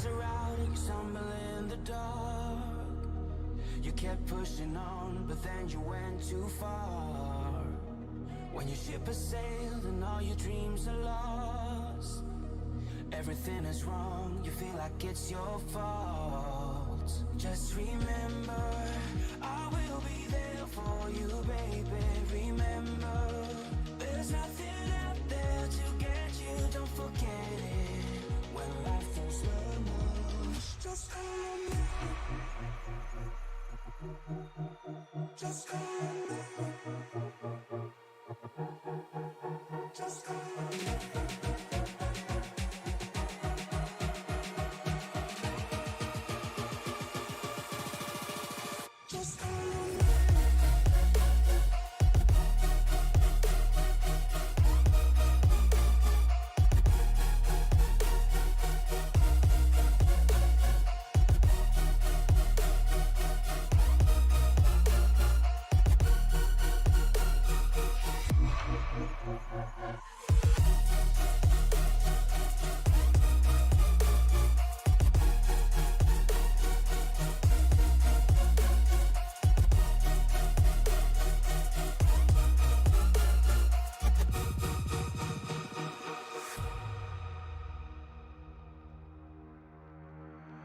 lights are out and you stumble in the dark. You kept pushing on, but then you went too far. When your ship has sailed and all your dreams are lost, everything is wrong, you feel like it's your fault. Just remember, I will be there for you, baby. Remember, there's nothing out there to get you, don't forget it. When life throws lemons, just call me. Just call me. Just call me. Just call me.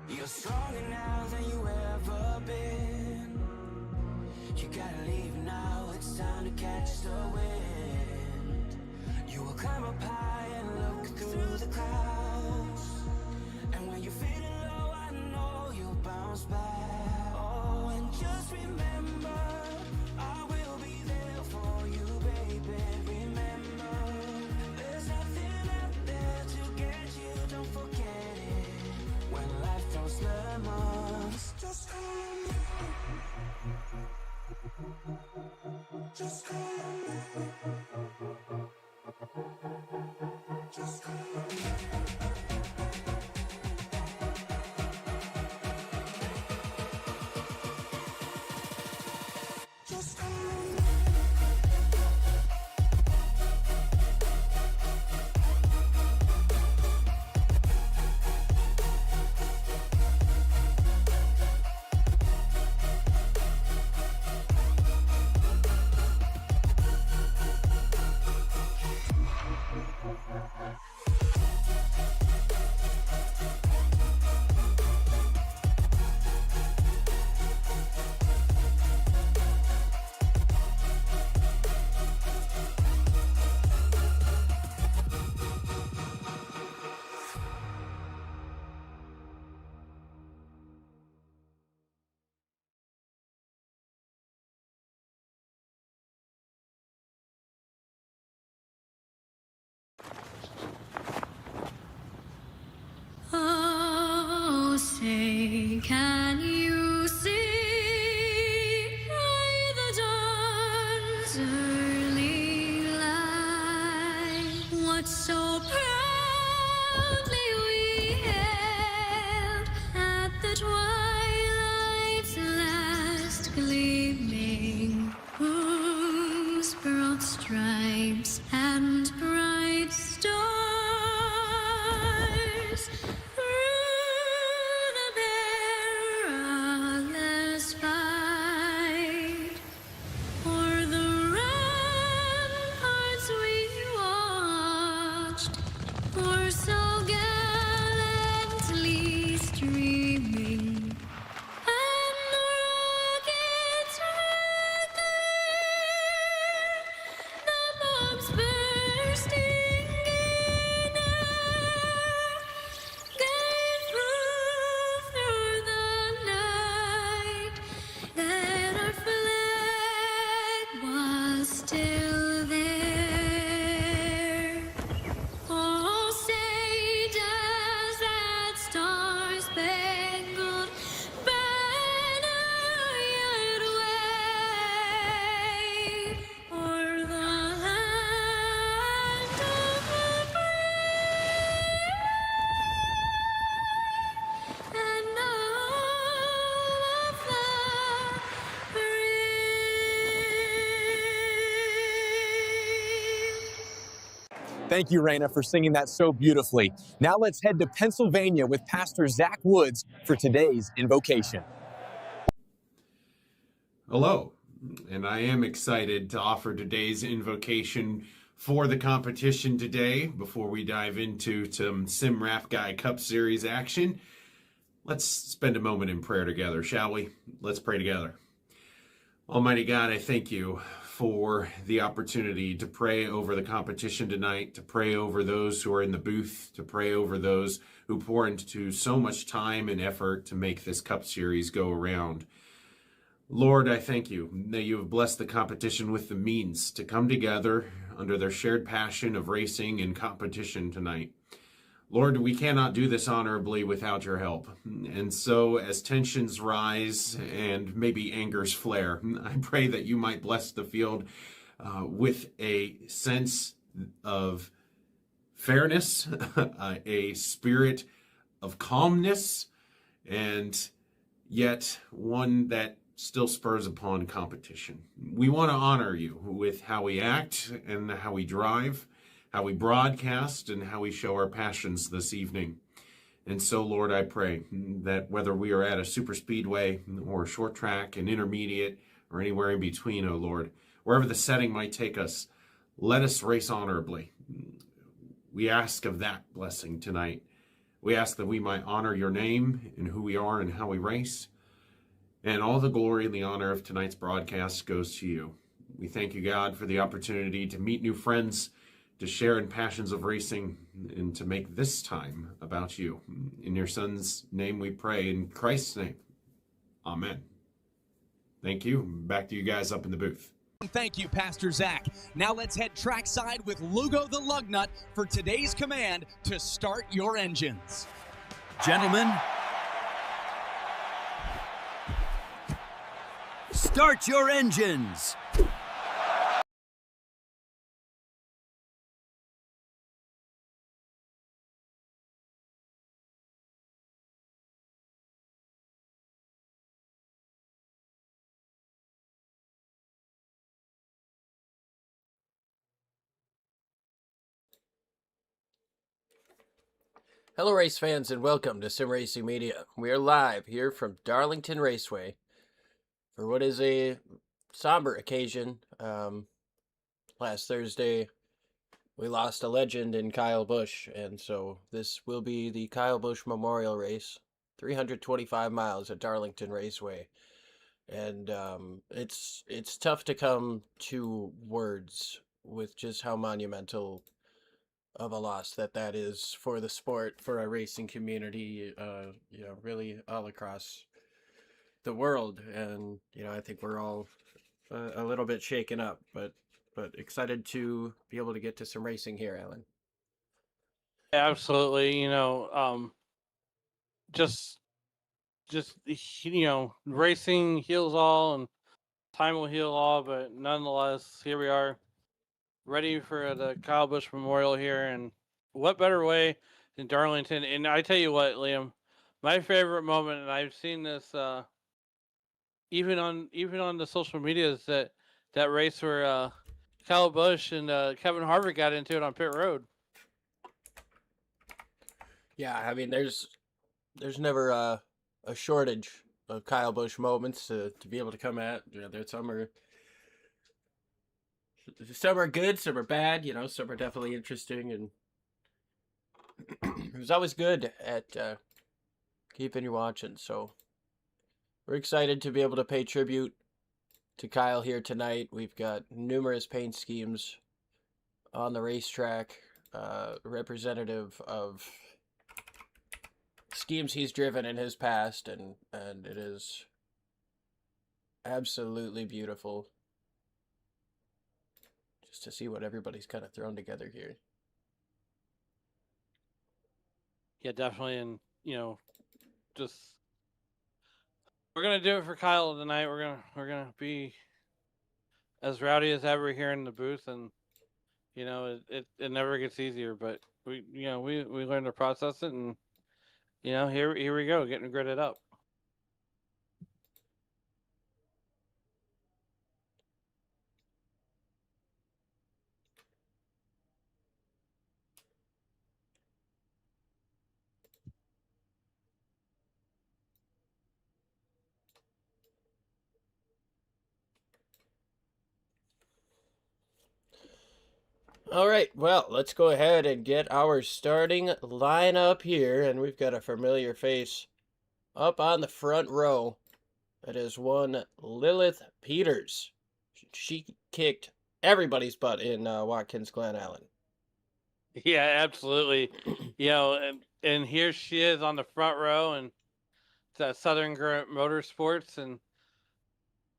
You're stronger now than you ever been. You gotta leave now, it's time to catch the wind. You will climb up high and look through the clouds. And when you're feeling low, I know you'll bounce back. Oh, and just remember, I will be there for you, baby. Remember, there's nothing out there to get you, don't forget it. When life throws lemons, just call me. Just call me. Just call me. Just call me. Oh, say, can you see by the dawn's early light what so proudly we hailed at the twilight's last gleaming, whose broad stripes and bright stars through the perilous fight o'er the ramparts we watched Thank you, Raina, for singing that so beautifully. Now let's head to Pennsylvania with Pastor Zach Woods for today's invocation. Hello, and I am excited to offer today's invocation for the competition today. Before we dive into some Sim Raf Guy Cup Series action, let's spend a moment in prayer together, shall we? Let's pray together. Almighty God, I thank you for the opportunity to pray over the competition tonight, to pray over those who are in the booth, to pray over those who pour into so much time and effort to make this Cup Series go around. Lord, I thank you that you have blessed the competition with the means to come together under their shared passion of racing and competition tonight. Lord, we cannot do this honorably without your help. And so as tensions rise and maybe angers flare, I pray that you might bless the field with a sense of fairness, a spirit of calmness, and yet one that still spurs upon competition. We want to honor you with how we act and how we drive, how we broadcast, and how we show our passions this evening. And so, Lord, I pray that whether we are at a super speedway or a short track, an intermediate, or anywhere in between, oh Lord, wherever the setting might take us, let us race honorably. We ask of that blessing tonight. We ask that we might honor your name and who we are and how we race. And all the glory and the honor of tonight's broadcast goes to you. We thank you, God, for the opportunity to meet new friends, to share in passions of racing, and to make this time about you. In your Son's name we pray, in Christ's name. Amen. Thank you. Back to you guys up in the booth. Thank you, Pastor Zach. Now let's head trackside with Lugo the Lugnut for today's command to start your engines. Gentlemen, start your engines. Hello race fans and welcome to Sim Racing Media. We are live here from Darlington Raceway for what is a somber occasion. Last Thursday we lost a legend in Kyle Busch, and so this will be the Kyle Busch Memorial Race, 325 miles at Darlington Raceway. And it's tough to come to words with just how monumental of a loss that is for the sport, for our racing community, really all across the world. And I think we're all a little bit shaken up, but excited to be able to get to some racing here, Alan. Absolutely. Just racing heals all, and time will heal all. But nonetheless, here we are, ready for the Kyle Busch Memorial here, and what better way than Darlington? And I tell you what, Liam, my favorite moment, and I've seen this even on the social media, is that race where Kyle Busch and Kevin Harvick got into it on pit road. Yeah, I mean, there's never a shortage of Kyle Busch moments to be able to come at. There's some are good, some are bad. Some are definitely interesting, and it was always good at keeping you watching. So we're excited to be able to pay tribute to Kyle here tonight. We've got numerous paint schemes on the racetrack, representative of schemes he's driven in his past, and it is absolutely beautiful just to see what everybody's kind of thrown together here. Yeah, definitely. And just we're gonna do it for Kyle tonight. We're gonna be as rowdy as ever here in the booth, and it never gets easier. But we learn to process it, and here we go, getting gridded up. All right, well, let's go ahead and get our starting lineup here, and we've got a familiar face up on the front row. That is one Lilith Peters. She kicked everybody's butt in Watkins Glen Allen. Yeah, absolutely. And here she is on the front row, and it's Southern Current Motorsports, and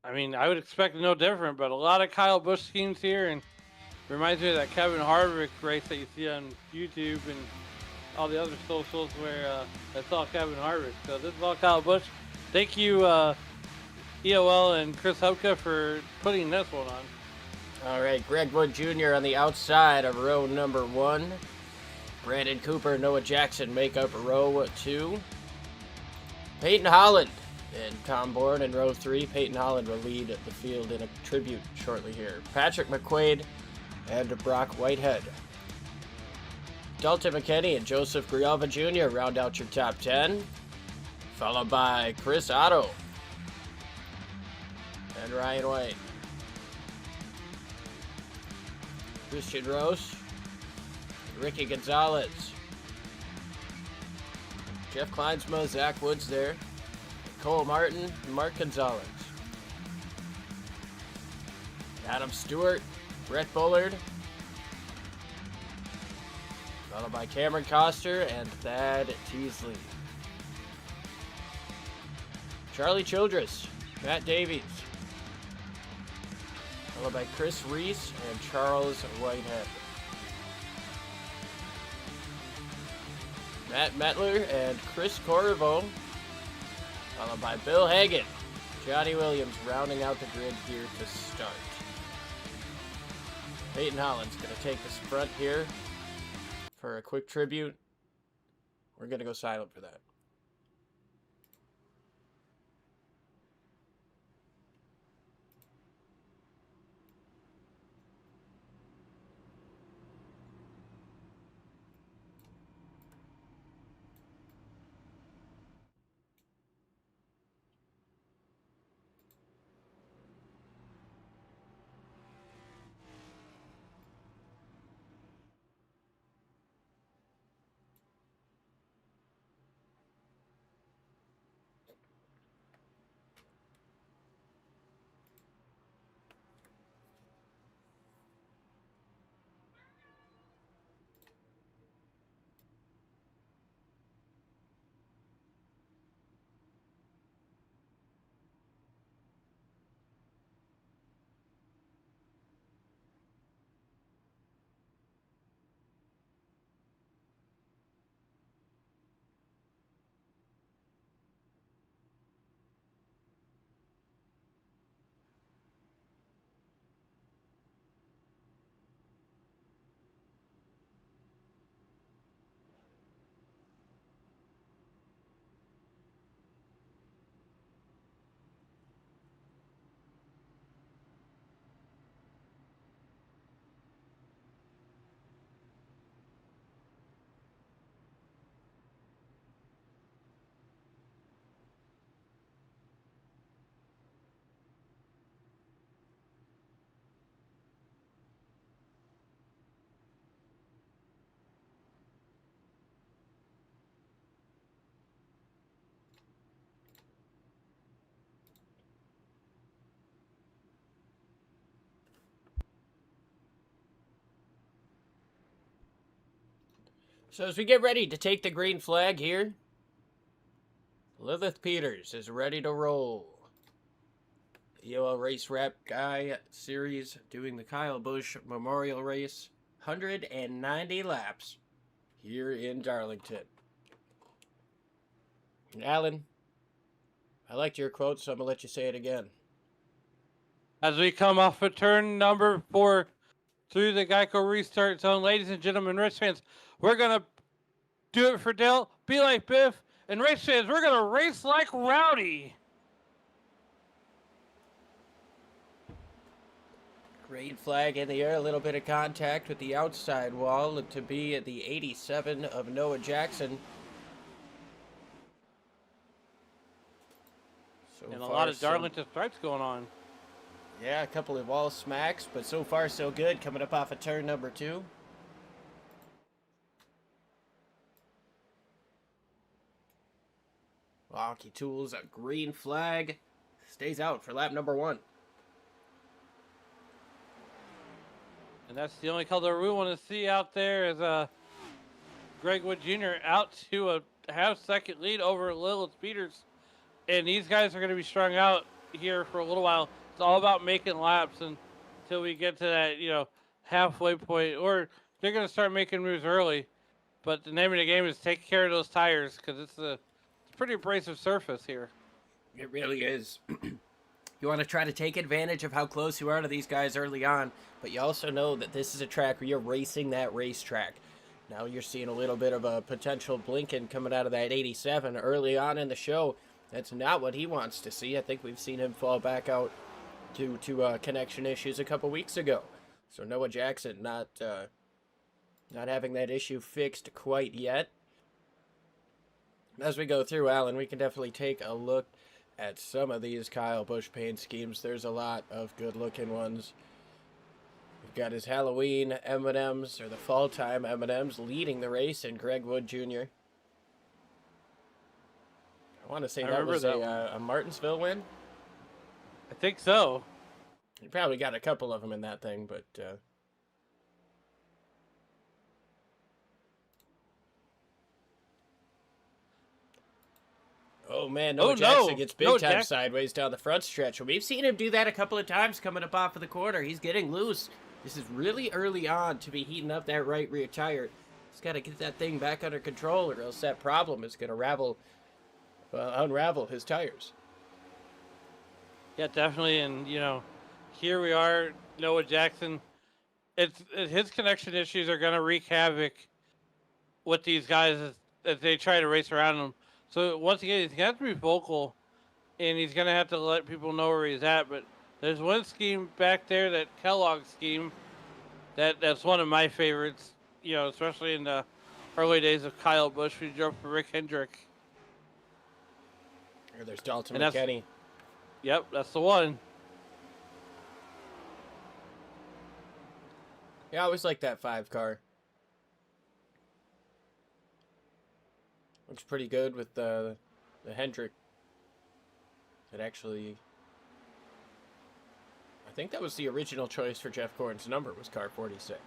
I mean, I would expect no different, but a lot of Kyle Busch schemes here, and reminds me of that Kevin Harvick race that you see on YouTube and all the other socials where that's all Kevin Harvick. So this is all Kyle Busch. Thank you, EOL and Chris Hopka, for putting this one on. All right, Greg Wood Jr. on the outside of row number 1. Brandon Cooper, Noah Jackson make up row 2. Peyton Holland and Tom Bourne in row 3. Peyton Holland will lead the field in a tribute shortly here. Patrick McQuaid and Brock Whitehead. Dalton McKinney and Joseph Grijalva Jr. round out your top 10, followed by Chris Otto and Ryan White. Christian Rose, Ricky Gonzalez, Jeff Kleinsma, Zach Woods there, Cole Martin, and Mark Gonzalez. Adam Stewart, Brett Bullard, followed by Cameron Coster and Thad Teasley. Charlie Childress, Matt Davies, followed by Chris Reese and Charles Whitehead. Matt Metler and Chris Corriveau, followed by Bill Hagan. Johnny Williams rounding out the grid here to start. Peyton Holland's going to take this front here for a quick tribute. We're going to go silent for that. So as we get ready to take the green flag here, Lilith Peters is ready to roll. EOL Race Wrap Guy Series doing the Kyle Busch Memorial Race. 190 laps here in Darlington. And Alan, I liked your quote, so I'm going to let you say it again. As we come off of turn number 4 through the Geico restart zone, ladies and gentlemen, race fans, we're going to do it for Dale, be like Biff, and race fans, we're going to race like Rowdy. Green flag in the air, a little bit of contact with the outside wall to be at the 87 of Noah Jackson. And a lot of Darlington stripes going on. Yeah, a couple of wall smacks, but so far so good. Coming up off of turn number 2. Hockey Tools, a green flag. Stays out for lap number 1. And that's the only color we want to see out there is Greg Wood Jr. out to a half-second lead over Lilith Peters. And these guys are going to be strung out here for a little while. It's all about making laps until we get to that, halfway point. Or they're going to start making moves early. But the name of the game is take care of those tires because it's a pretty abrasive surface here. It really is. You want to try to take advantage of how close you are to these guys early on, but you also know that this is a track where you're racing that racetrack. Now you're seeing a little bit of a potential blinking coming out of that 87 early on in the show. That's not what he wants to see. I think we've seen him fall back out due to connection issues a couple weeks ago. So Noah Jackson not having that issue fixed quite yet. As we go through, Alan, we can definitely take a look at some of these Kyle Busch paint schemes. There's a lot of good-looking ones. We've got his Halloween M&Ms, or the fall-time M&Ms, leading the race in Greg Wood Jr. I want to say that was a Martinsville win. I think so. You probably got a couple of them in that thing, but... Oh, man, Noah Jackson gets big time sideways down the front stretch. We've seen him do that a couple of times coming up off of the corner. He's getting loose. This is really early on to be heating up that right rear tire. He's got to get that thing back under control, or else that problem is going to unravel his tires. Yeah, definitely. And, here we are, Noah Jackson. His connection issues are going to wreak havoc with these guys as they try to race around him. So, once again, he's going to have to be vocal, and he's going to have to let people know where he's at. But there's one scheme back there, that Kellogg scheme, that's one of my favorites, especially in the early days of Kyle Busch. We drove for Rick Hendrick. Here, there's Dalton McKinney. Yep, that's the one. Yeah, I always like that 5 car. Looks pretty good with the Hendrick. It actually... I think that was the original choice for Jeff Gordon's number, was car 46.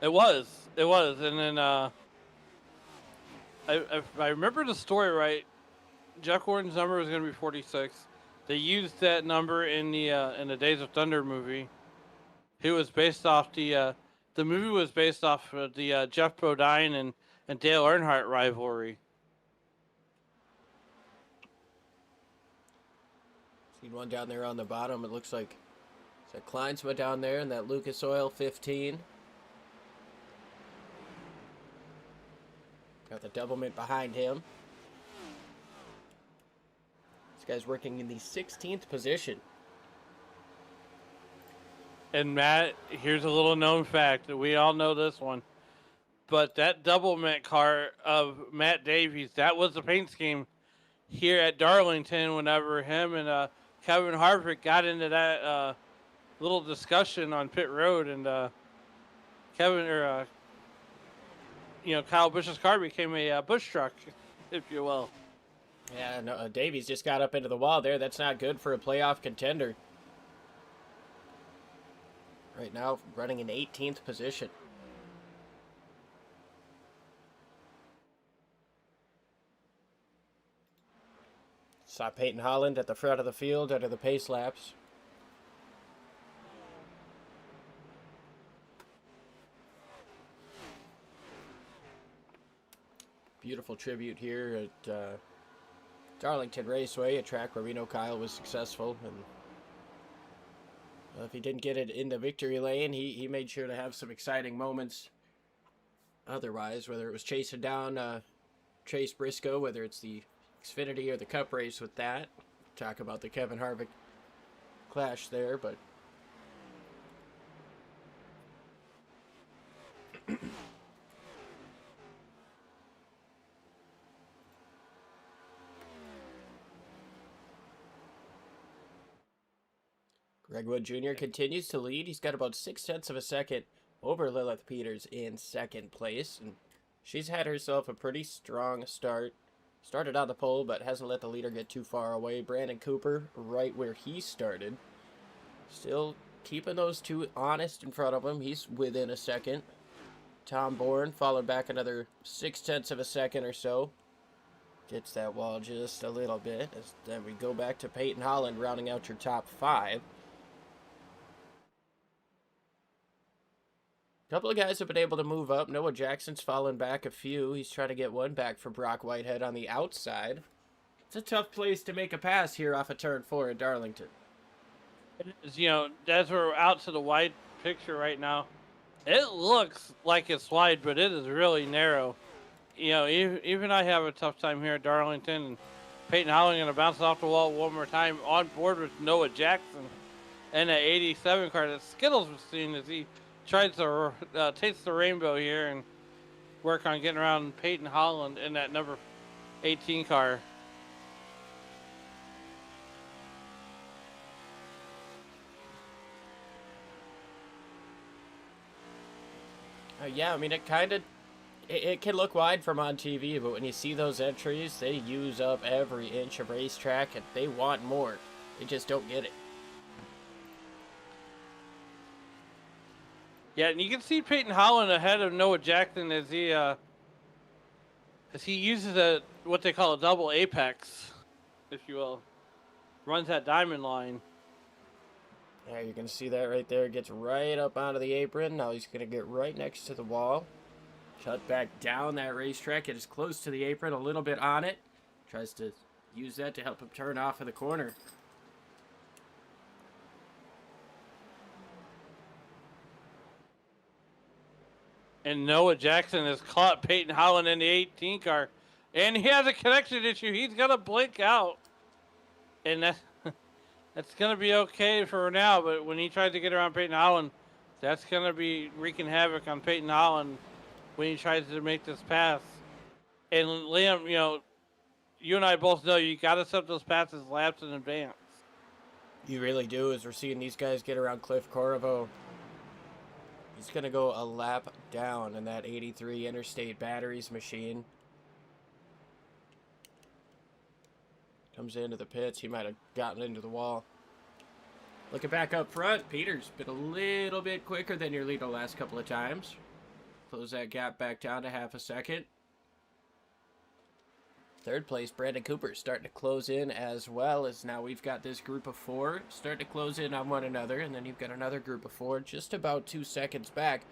It was. And then, if I remember the story right, Jeff Gordon's number was going to be 46. They used that number in the Days of Thunder movie. It was based off the movie was based off of the Jeff Bodine and Dale Earnhardt rivalry. Seen one down there on the bottom. It looks like it's a Kleinsma down there in that Lucas Oil 15. Got the doublemint behind him. This guy's working in the 16th position. And Matt, here's a little known fact that we all know this one. But that doublemint car of Matt Davies, that was the paint scheme here at Darlington whenever him and Kevin Harvick got into that little discussion on pit road, and Kyle Busch's car became a Busch truck, if you will. Yeah, no, Davies just got up into the wall there. That's not good for a playoff contender. Right now, running in 18th position. Saw Peyton Holland at the front of the field under the pace laps. Beautiful tribute here at Darlington Raceway, a track where we know Kyle was successful. And if he didn't get it in the victory lane, he made sure to have some exciting moments otherwise, whether it was chasing down Chase Briscoe, whether it's the Xfinity or the Cup race with that. Talk about the Kevin Harvick clash there, but Greg Wood Jr. continues to lead. He's got about 0.6 of a second over Lilith Peters in second place. And she's had herself a pretty strong start. Started on the pole, but hasn't let the leader get too far away. Brandon Cooper, right where he started. Still keeping those two honest in front of him. He's within a second. Tom Bourne followed back another 0.6 of a second or so. Gets that wall just a little bit. As then we go back to Peyton Holland rounding out your top 5. A couple of guys have been able to move up. Noah Jackson's fallen back a few. He's trying to get one back for Brock Whitehead on the outside. It's a tough place to make a pass here off of turn 4 at Darlington. You know, as we're out to the wide picture right now, it looks like it's wide, but it is really narrow. You know, even I have a tough time here at Darlington. And Peyton Holland going to bounce off the wall one more time on board with Noah Jackson and that 87 car that Skittles was seeing as he tries to taste the rainbow here and work on getting around Peyton Holland in that number 18 car. Yeah, I mean, it can look wide from on TV, but when you see those entries, they use up every inch of racetrack, and they want more. They just don't get it. Yeah, and you can see Peyton Holland ahead of Noah Jackson as he uses what they call a double apex, if you will. Runs that diamond line. Yeah, you can see that right there. Gets right up onto the apron. Now he's going to get right next to the wall. Shut back down that racetrack. It is close to the apron, a little bit on it. Tries to use that to help him turn off of the corner. And Noah Jackson has caught Peyton Holland in the 18 car. And he has a connection issue. He's going to blink out. And that's going to be okay for now. But when he tries to get around Peyton Holland, that's going to be wreaking havoc on Peyton Holland when he tries to make this pass. And Liam, you know, you and I both know you got to set those passes laps in advance. You really do, as we're seeing these guys get around Cliff Corriveau. He's going to go a lap down in that 83 Interstate Batteries machine. Comes into the pits. He might have gotten into the wall. Looking back up front, Peters been a little bit quicker than your lead the last couple of times. Close that gap back down to half a second. Third place, Brandon Cooper starting to close in as well, as now we've got this group of 4 starting to close in on one another, and then you've got another group of 4 just about 2 seconds back.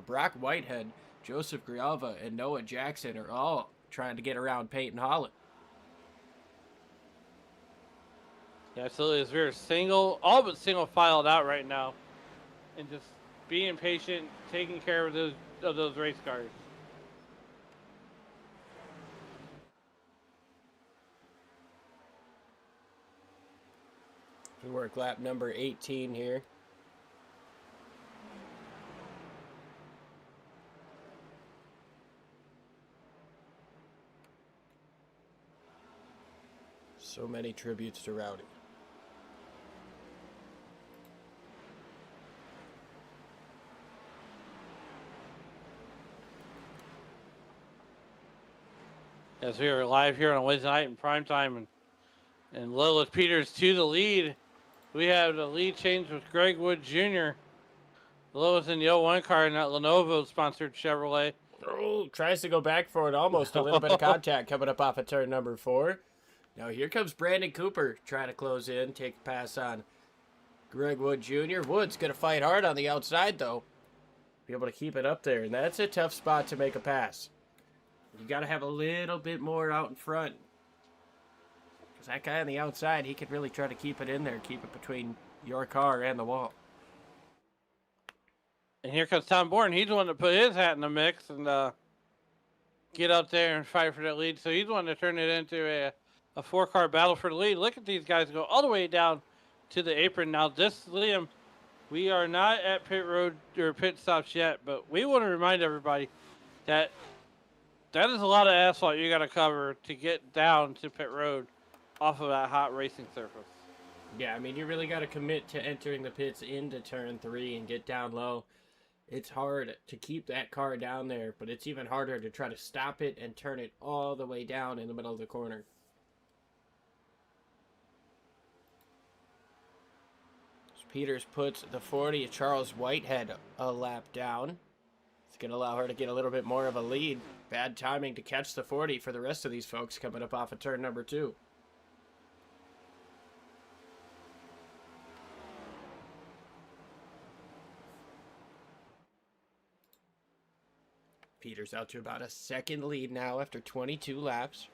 Brock Whitehead, Joseph Grialva, and Noah Jackson are all trying to get around Peyton Holland. Yeah, absolutely. As we're all but single filed out right now, and just being patient, taking care of those race cars. We work lap number 18 here. So many tributes to Rowdy. As we are live here on Wednesday night in prime time, and Lilith Peters to the lead. We have the lead change with Greg Wood Jr. Lilith in the 01 car in that Lenovo-sponsored Chevrolet. Oh, tries to go back for it. Almost a little bit of contact coming up off of turn number 4. Now here comes Brandon Cooper trying to close in, take a pass on Greg Wood Jr. Wood's going to fight hard on the outside, though. Be able to keep it up there, and that's a tough spot to make a pass. You got to have a little bit more out in front. Because that guy on the outside, he could really try to keep it in there, keep it between your car and the wall. And here comes Tom Bourne. He's the one to put his hat in the mix and get out there and fight for that lead. So he's the one to turn it into a 4-car battle for the lead. Look at these guys go all the way down to the apron. Now this, Liam, we are not at pit road or pit stops yet, but we want to remind everybody that that is a lot of asphalt you got to cover to get down to pit road off of that hot racing surface. Yeah, I mean, you really got to commit to entering the pits into turn 3 and get down low. It's hard to keep that car down there, but it's even harder to try to stop it and turn it all the way down in the middle of the corner. Peters puts the 40 of Charles Whitehead a lap down. It's going to allow her to get a little bit more of a lead. Bad timing to catch the 40 for the rest of these folks coming up off of turn number 2. Peters out to about a second lead now after 22 laps.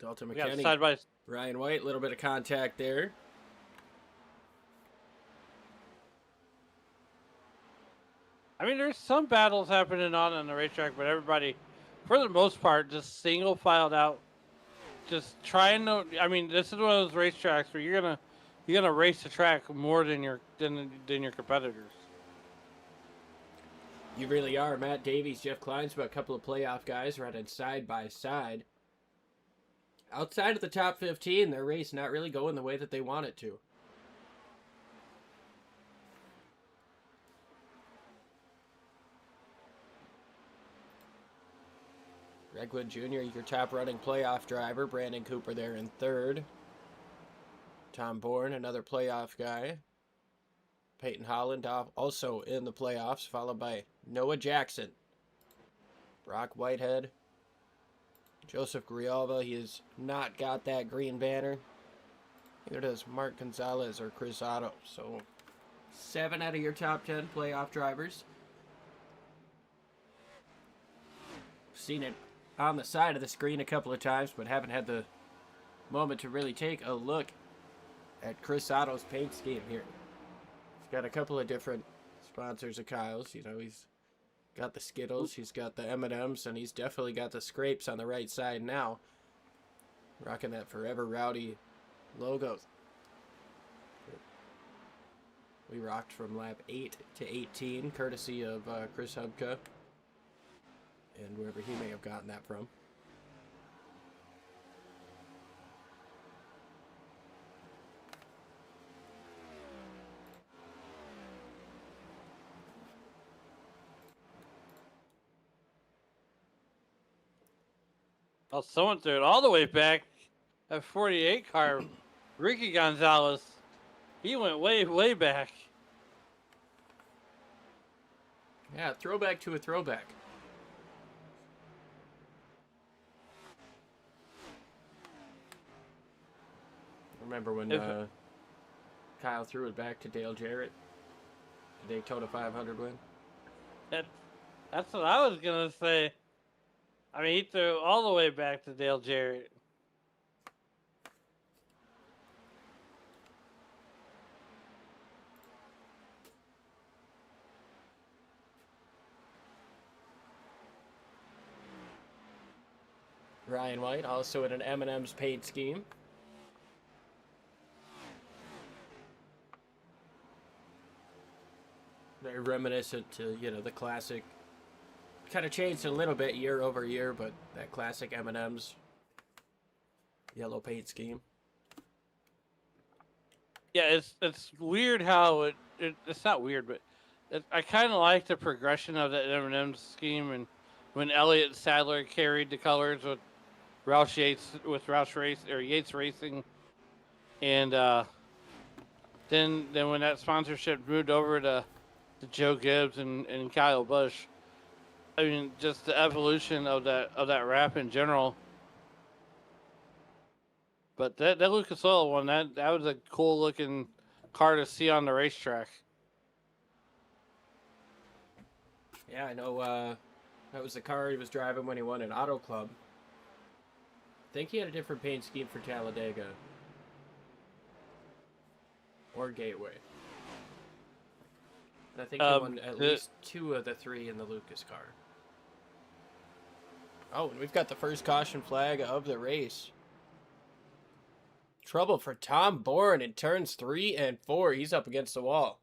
Dalton McKinney, side by Ryan White, a little bit of contact there. I mean, there's some battles happening on the racetrack, but everybody, for the most part, just single filed out, just trying to. I mean, this is one of those racetracks where you're gonna race the track more than your competitors. You really are. Matt Davies, Jeff Kleinsma, a couple of playoff guys running side by side. Outside of the top 15, their race not really going the way that they want it to. Redwood Jr., your top running playoff driver. Brandon Cooper there in third. Tom Bourne, another playoff guy. Peyton Holland also in the playoffs, followed by Noah Jackson. Brock Whitehead. Joseph Grijalva, he has not got that green banner. Neither does Mark Gonzalez or Chris Otto. So 7 out of your top 10 playoff drivers. Seen it on the side of the screen a couple of times, but haven't had the moment to really take a look at Chris Otto's paint scheme here. He's got a couple of different sponsors of Kyle's. You know, he's got the Skittles, he's got the M&Ms, and he's definitely got the scrapes on the right side now. Rocking that Forever Rowdy logo. We rocked from lap 8 to 18, courtesy of Chris Hubka, and wherever he may have gotten that from. Oh, someone threw it all the way back. That 48 car, Ricky Gonzalez, he went way, way back. Yeah, throwback to a throwback. Remember when Kyle threw it back to Dale Jarrett? The Daytona 500 win? That's what I was going to say. I mean, he threw all the way back to Dale Jarrett. Ryan White, also in an M&M's paint scheme. Very reminiscent to, you know, the classic. Kind of changed a little bit year over year, but that classic M&M's yellow paint scheme. Yeah, it's weird how it's not weird, but I kind of like the progression of that M&M scheme, and when Elliott Sadler carried the colors with Yates Racing, and then when that sponsorship moved over to Joe Gibbs and Kyle Busch. I mean, just the evolution of that wrap in general. But that Lucas Oil one, that was a cool looking car to see on the racetrack. Yeah, I know that was the car he was driving when he won an Auto Club. I think he had a different paint scheme for Talladega. Or Gateway. I think he won at least 2 of the 3 in the Lucas car. Oh, and we've got the first caution flag of the race. Trouble for Tom Bourne in turns 3 and 4. He's up against the wall.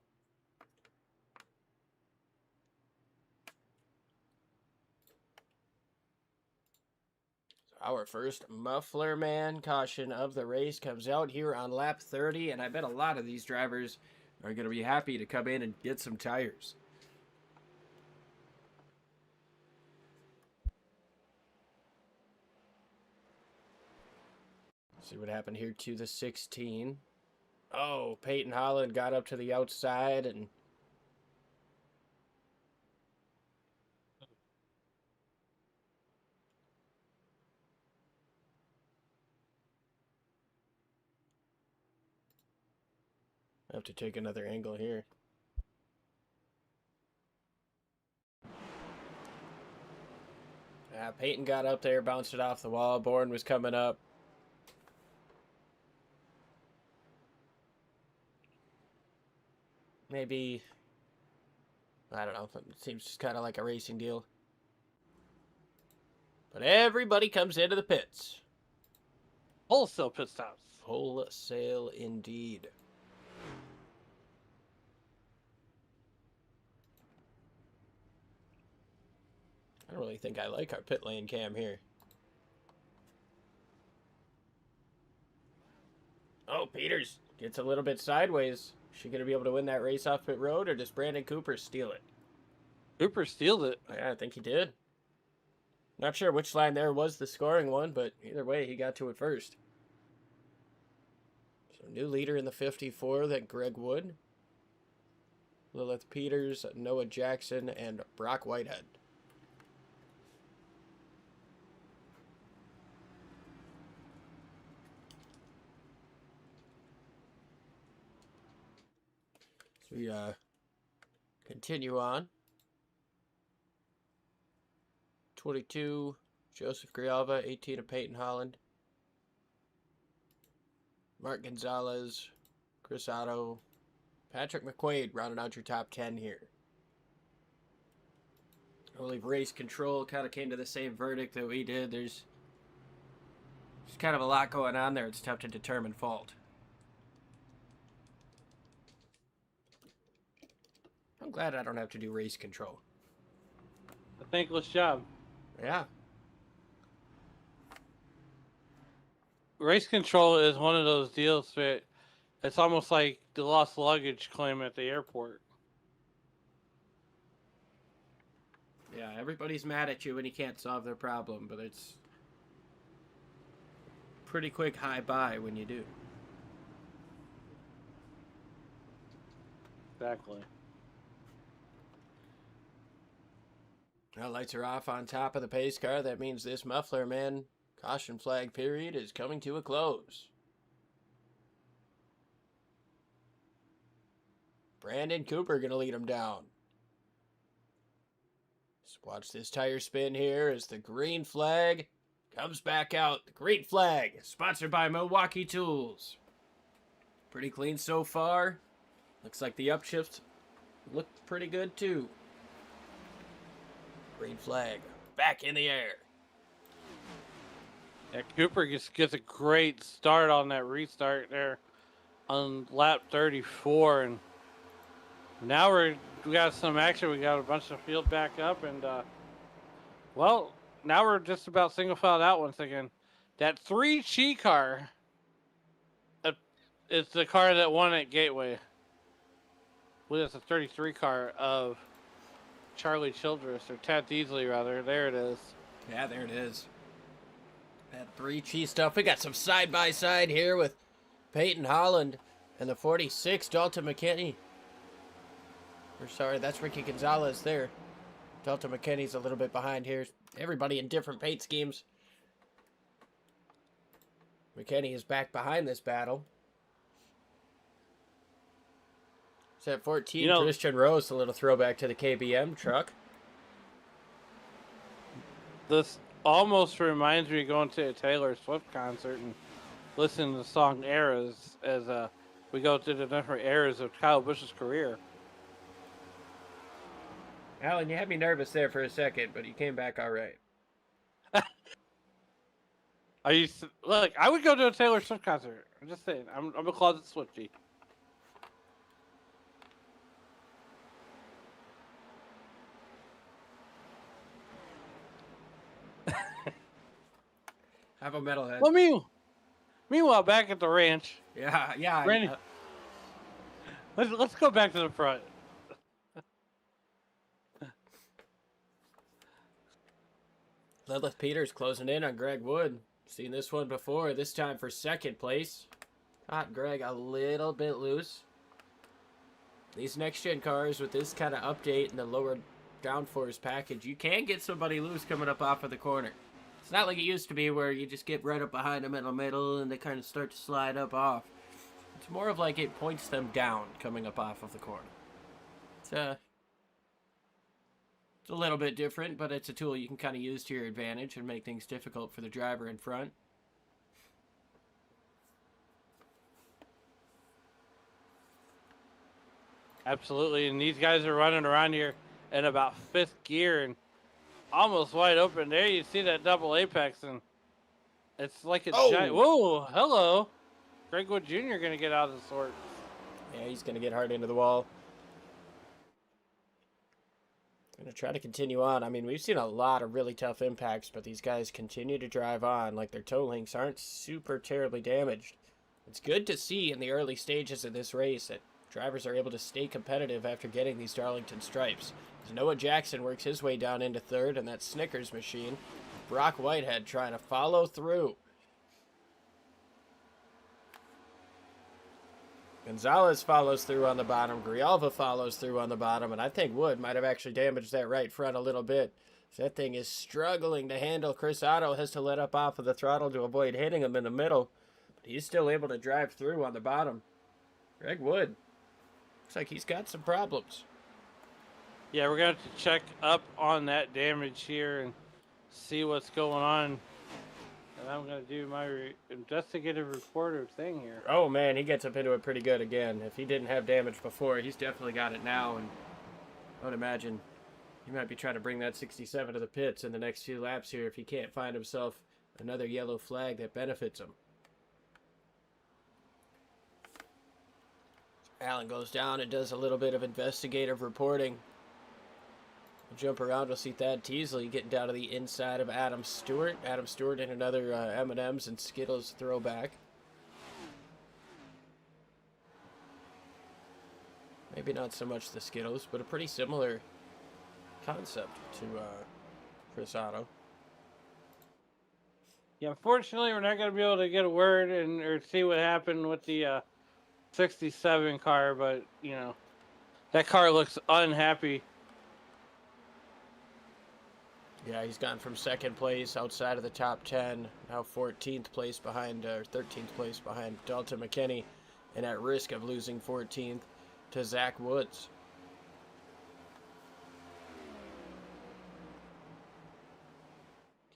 Our first muffler man caution of the race comes out here on lap 30, and I bet a lot of these drivers are going to be happy to come in and get some tires. See what happened here to the 16. Oh, Peyton Holland got up to the outside and I have to take another angle here. Peyton got up there, bounced it off the wall. Bourne was coming up. Maybe, I don't know, it seems just kind of like a racing deal. But everybody comes into the pits. Wholesale pit stops. Wholesale indeed. I don't really think I like our pit lane cam here. Oh, Peters gets a little bit sideways. Is she going to be able to win that race off pit road, or does Brandon Cooper steal it? Cooper steals it. Yeah, I think he did. Not sure which line there was the scoring one, but either way, he got to it first. So new leader in the 54, then Greg Wood, Lilith Peters, Noah Jackson, and Brock Whitehead. So we continue on. 22, Joseph Grijalva, 18 of Peyton Holland. Mark Gonzalez, Chris Otto, Patrick McQuaid rounding out your top 10 here. I believe Race Control kind of came to the same verdict that we did. There's kind of a lot going on there. It's tough to determine fault. I'm glad I don't have to do race control. A thankless job. Yeah. Race control is one of those deals that it's almost like the lost luggage claim at the airport. Yeah, everybody's mad at you when you can't solve their problem, but it's pretty quick high buy when you do. Exactly. Now lights are off on top of the pace car. That means this muffler man caution flag period is coming to a close. Brandon Cooper going to lead him down. Just watch this tire spin here as the green flag comes back out. The green flag, sponsored by Milwaukee Tools. Pretty clean so far. Looks like the upshift looked pretty good too. Green flag back in the air. Yeah, Cooper gets a great start on that restart there on lap 34, and now we got some action. We got a bunch of field back up, and well, now we're just about single filed out once again. That 3G car is the car that won at Gateway. Well, it's a 33 car of Charlie Childress, or Tad Deasley rather. There it is. Yeah, there it is. That 3G stuff. We got some side-by-side here with Peyton Holland and the 46, Dalton McKinney. Or sorry, that's Ricky Gonzalez there. Dalton McKinney's a little bit behind here. Everybody in different paint schemes. McKinney is back behind this battle. It's at 14, Christian Rose, a little throwback to the KBM truck. This almost reminds me of going to a Taylor Swift concert and listening to the song Eras as we go through the different eras of Kyle Busch's career. Alan, you had me nervous there for a second, but you came back all right. Look, I would go to a Taylor Swift concert. I'm just saying. I'm a closet Swiftie. I'm a metalhead. Well, meanwhile, back at the ranch, Yeah. Randy, let's go back to the front. Lilith Peters closing in on Greg Wood. Seen this one before, this time for second place. Caught Greg a little bit loose. These next-gen cars with this kind of update and the lower downforce package, you can get somebody loose coming up off of the corner. It's not like it used to be where you just get right up behind them in the middle and they kind of start to slide up off. It's more of like it points them down coming up off of the corner. It's a little bit different, but it's a tool you can kind of use to your advantage and make things difficult for the driver in front. Absolutely, and these guys are running around here in about 5th gear and almost wide open. There you see that double apex, and it's like a giant. Whoa, hello. Greg Wood Jr. going to get out of the sort. Yeah, he's going to get hard into the wall. Going to try to continue on. I mean, we've seen a lot of really tough impacts, but these guys continue to drive on like their toe links aren't super terribly damaged. It's good to see in the early stages of this race that drivers are able to stay competitive after getting these Darlington stripes. As Noah Jackson works his way down into 3rd in that Snickers machine. Brock Whitehead trying to follow through. Gonzalez follows through on the bottom. Grijalva follows through on the bottom. And I think Wood might have actually damaged that right front a little bit. That thing is struggling to handle. Chris Otto has to let up off of the throttle to avoid hitting him in the middle. But he's still able to drive through on the bottom. Greg Wood. Looks like he's got some problems. Yeah, we're going to have to check up on that damage here and see what's going on. And I'm going to do my investigative reporter thing here. Oh, man, he gets up into it pretty good again. If he didn't have damage before, he's definitely got it now. And I would imagine he might be trying to bring that 67 to the pits in the next few laps here if he can't find himself another yellow flag that benefits him. Allen goes down and does a little bit of investigative reporting. We'll jump around, we'll see Thad Teasley getting down to the inside of Adam Stewart. Adam Stewart in another M&M's and Skittles throwback. Maybe not so much the Skittles, but a pretty similar concept to Chris Otto. Yeah, unfortunately, we're not going to be able to get a word or see what happened with the 67 car, but, you know, that car looks unhappy. Yeah, he's gone from 2nd place outside of the top 10, now 14th place behind, or 13th place behind Dalton McKinney, and at risk of losing 14th to Zach Woods.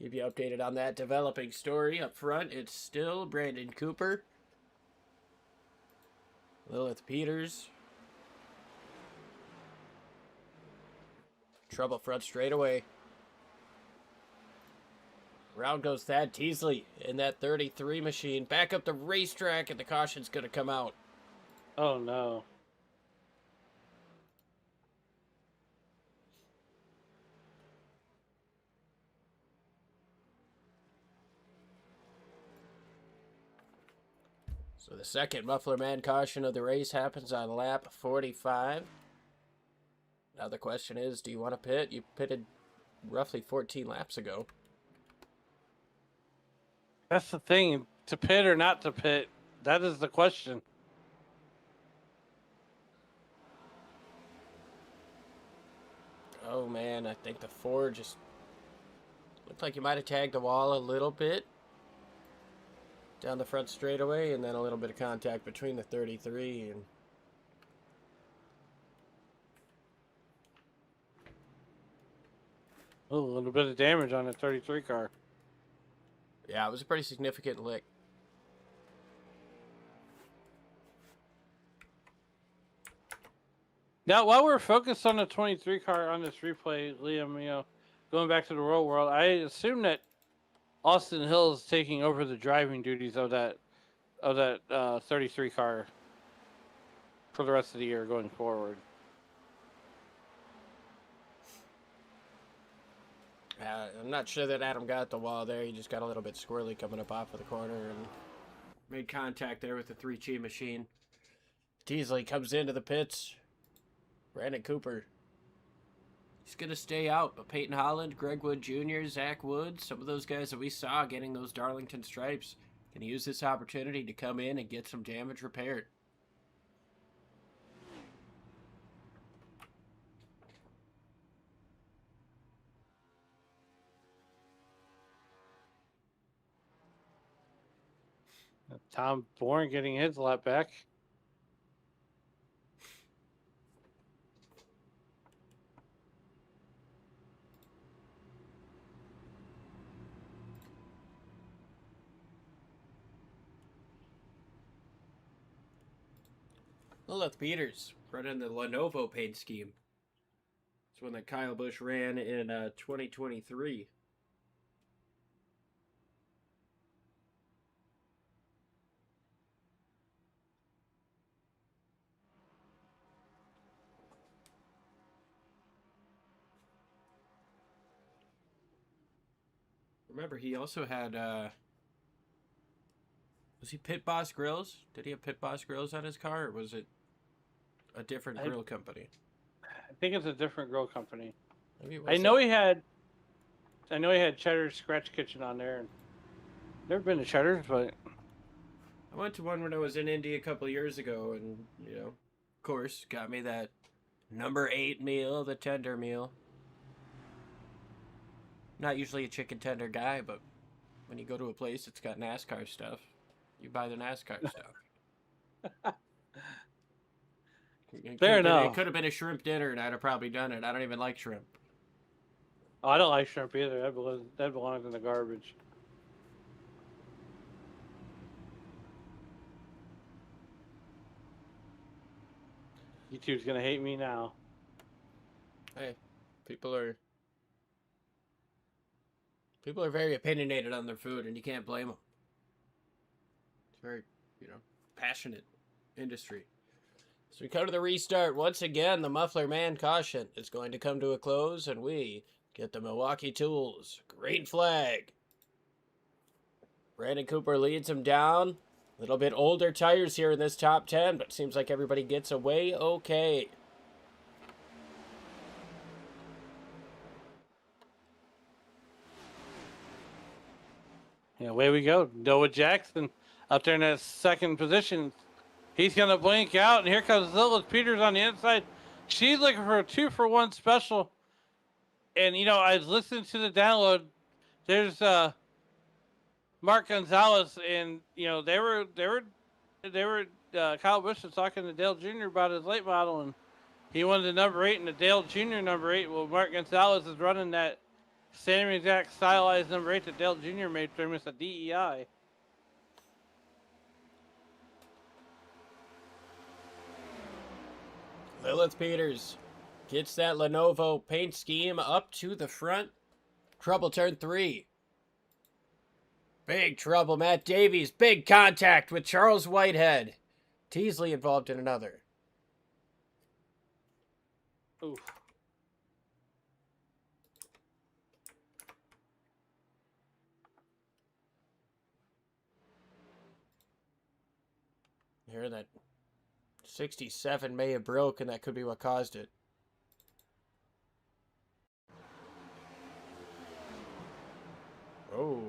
Keep you updated on that developing story. Up front, it's still Brandon Cooper, Lilith Peters. Trouble front straightaway. Round goes Thad Teasley in that 33 machine. Back up the racetrack, and the caution's going to come out. Oh, no. So the second muffler man caution of the race happens on lap 45. Now the question is, do you want to pit? You pitted roughly 14 laps ago. That's the thing. To pit or not to pit, that is the question. Oh, man, I think the Ford just looked like you might have tagged the wall a little bit down the front straightaway, and then a little bit of contact between the 33 and Oh, a little bit of damage on the 33 car. yeah, it was a pretty significant lick. Now, while we're focused on the 23 car on this replay, Liam, you know, going back to the real world, I assume that Austin Hill is taking over the driving duties of that 33 car for the rest of the year going forward. I'm not sure that Adam got the wall there. He just got a little bit squirrely coming up off of the corner and made contact there with the 3-Chi machine. Teasley comes into the pits. Brandon Cooper. He's going to stay out, but Peyton Holland, Greg Wood Jr., Zach Woods, some of those guys that we saw getting those Darlington stripes, can use this opportunity to come in and get some damage repaired. Tom Bourne getting his lap back. Lilith Peters running the Lenovo paint scheme. It's one that Kyle Busch ran in 2023. Remember, he also had, was he Pit Boss Grills? Did he have Pit Boss Grills on his car, or was it a different grill company? I think it's a different grill company. Maybe it was I know he had Cheddar's Scratch Kitchen on there. Never been to Cheddar's, but I went to one when I was in Indy a couple of years ago, and, you know, of course, got me that number 8 meal, the tender meal. Not usually a chicken tender guy, but when you go to a place that's got NASCAR stuff, you buy the NASCAR stuff. Fair enough. It could have been a shrimp dinner, and I'd have probably done it. I don't even like shrimp. oh, I don't like shrimp either. That belongs in the garbage. YouTube's gonna hate me now. Hey, people are very opinionated on their food, and you can't blame them. It's very, passionate industry. So we come to the restart. Once again, the muffler man caution is going to come to a close, and we get the Milwaukee Tools green flag. Brandon Cooper leads him down. A little bit older tires here in this top 10, but seems like everybody gets away okay. Yeah, away we go. Noah Jackson up there in that second position. He's going to blink out, and here comes Lilith Peters on the inside. She's looking for a 2-for-1 special. And, I was listening to the download. There's Mark Gonzalez, and, Kyle Busch was talking to Dale Jr. about his late model, and he wanted the number 8 and the Dale Jr. number 8. Well, Mark Gonzalez is running that same exact stylized number 8 that Dale Jr. made for him as a DEI. Lilith Peters gets that Lenovo paint scheme up to the front. Trouble turn 3. Big trouble. Matt Davies. Big contact with Charles Whitehead. Teasley involved in another. Oof. Here that 67 may have broke, and that could be what caused it. Oh.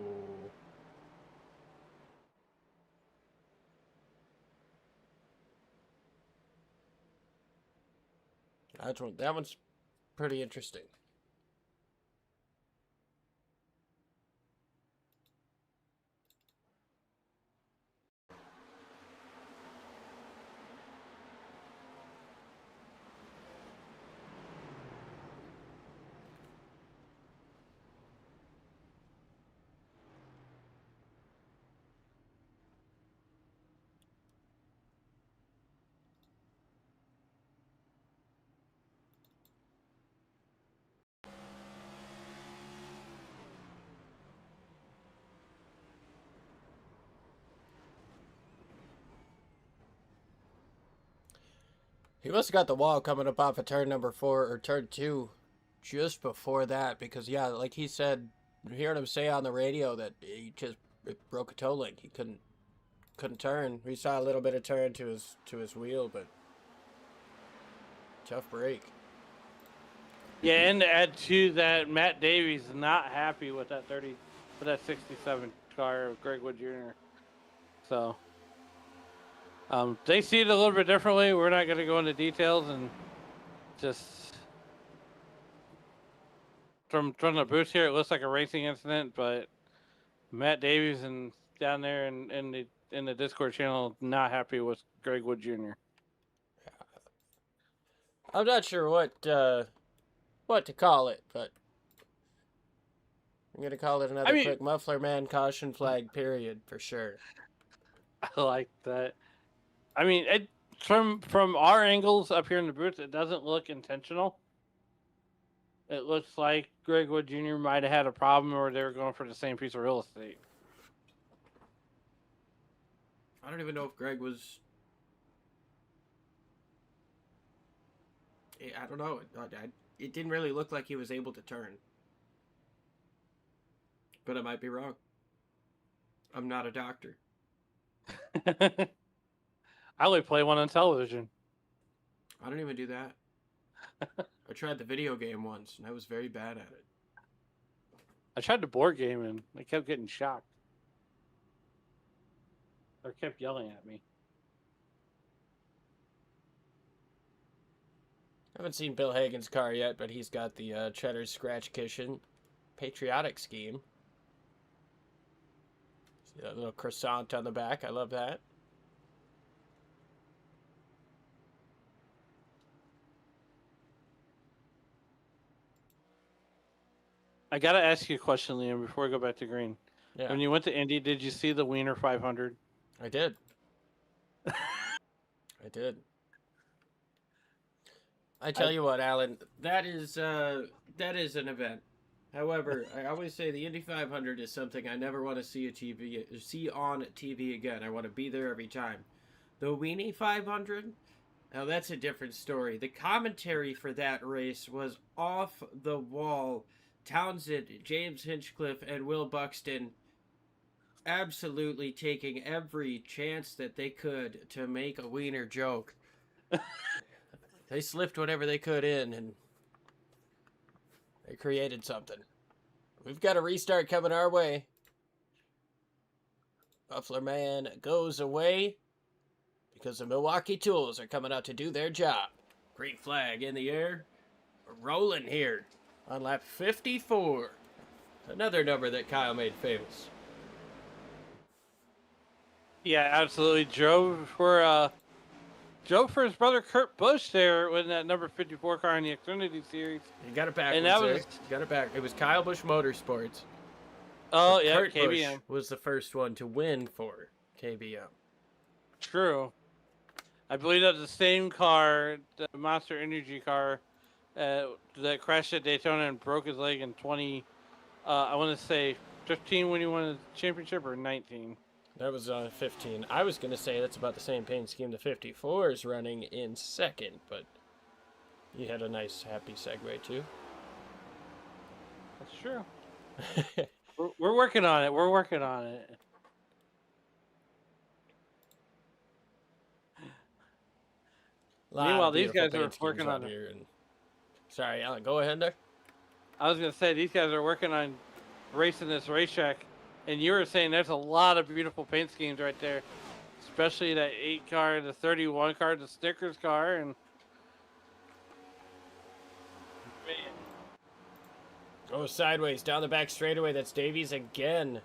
That one's pretty interesting. He must have got the wall coming up off of turn number 4 or turn 2. just before that, because yeah, like he said, hearing him say on the radio that he just broke a toe link. He couldn't turn. We saw a little bit of turn to his wheel, but tough break. Yeah, and to add to that, Matt Davies is not happy with that 67 car of Greg Wood Jr. So they see it a little bit differently. We're not going to go into details, and just from the booth here, it looks like a racing incident. But Matt Davies and down there in the Discord channel not happy with Greg Wood Jr. I'm not sure what to call it, but I'm gonna call it another quick muffler man caution flag period for sure. I like that. I mean, from our angles up here in the booth, it doesn't look intentional. It looks like Greg Wood Jr. might have had a problem, or they were going for the same piece of real estate. I don't even know if Greg was. I don't know. It didn't really look like he was able to turn. But I might be wrong. I'm not a doctor. I only play one on television. I don't even do that. I tried the video game once, and I was very bad at it. I tried the board game, and I kept getting shocked. Or kept yelling at me. I haven't seen Bill Hagan's car yet, but he's got the Cheddar Scratch Kitchen patriotic scheme. See that little croissant on the back? I love that. I gotta ask you a question, Liam, before I go back to green. Yeah. When you went to Indy, did you see the Wiener 500? I did. I did. I tell you what, Alan, that is an event. However, I always say the Indy 500 is something I never want to see on TV again. I want to be there every time. The Weenie 500, now that's a different story. The commentary for that race was off the wall. Townsend, James Hinchcliffe, and Will Buxton absolutely taking every chance that they could to make a wiener joke. They slipped whatever they could in, and they created something. We've got a restart coming our way. Muffler Man goes away because the Milwaukee Tools are coming out to do their job. Green flag in the air. We're rolling here on lap 54. Another number that Kyle made famous. Yeah, absolutely. Drove for his brother Kurt Busch there with that number 54 car in the Xfinity Series. You got it backwards. And that there. was You got it back. It was Kyle Busch Motorsports. Oh But yeah, Kurt KBM. Busch was the first one to win for KBM. True. I believe that's the same car, the Monster Energy car, that crashed at Daytona and broke his leg in 20. I want to say 15 when he won the championship, or 19. That was 15. I was going to say that's about the same paint scheme the 54 is running in second, but you had a nice, happy segue, too. That's true. we're working on it. We're working on it. Meanwhile, these guys are working on it. And... Sorry, Alan, go ahead there. I was going to say, these guys are working on racing this racetrack. And you were saying there's a lot of beautiful paint schemes right there, especially that 8 car, the 31 car, the stickers car, and man. Goes sideways down the back straightaway. That's Davies again.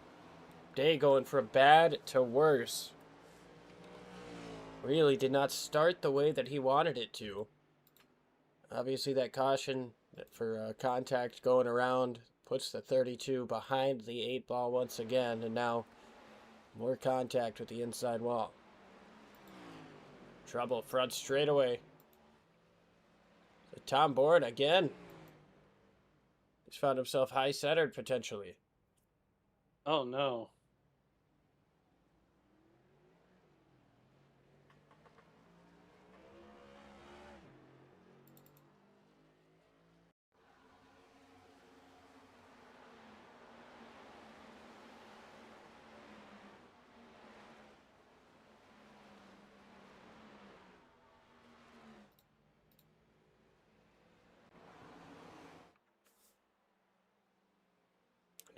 Day going from bad to worse. Really did not start the way that he wanted it to. Obviously, that caution for contact going around puts the 32 behind the 8 ball once again, and now more contact with the inside wall. Trouble front straightaway. So Tom Bourne again. He's found himself high centered potentially. Oh no.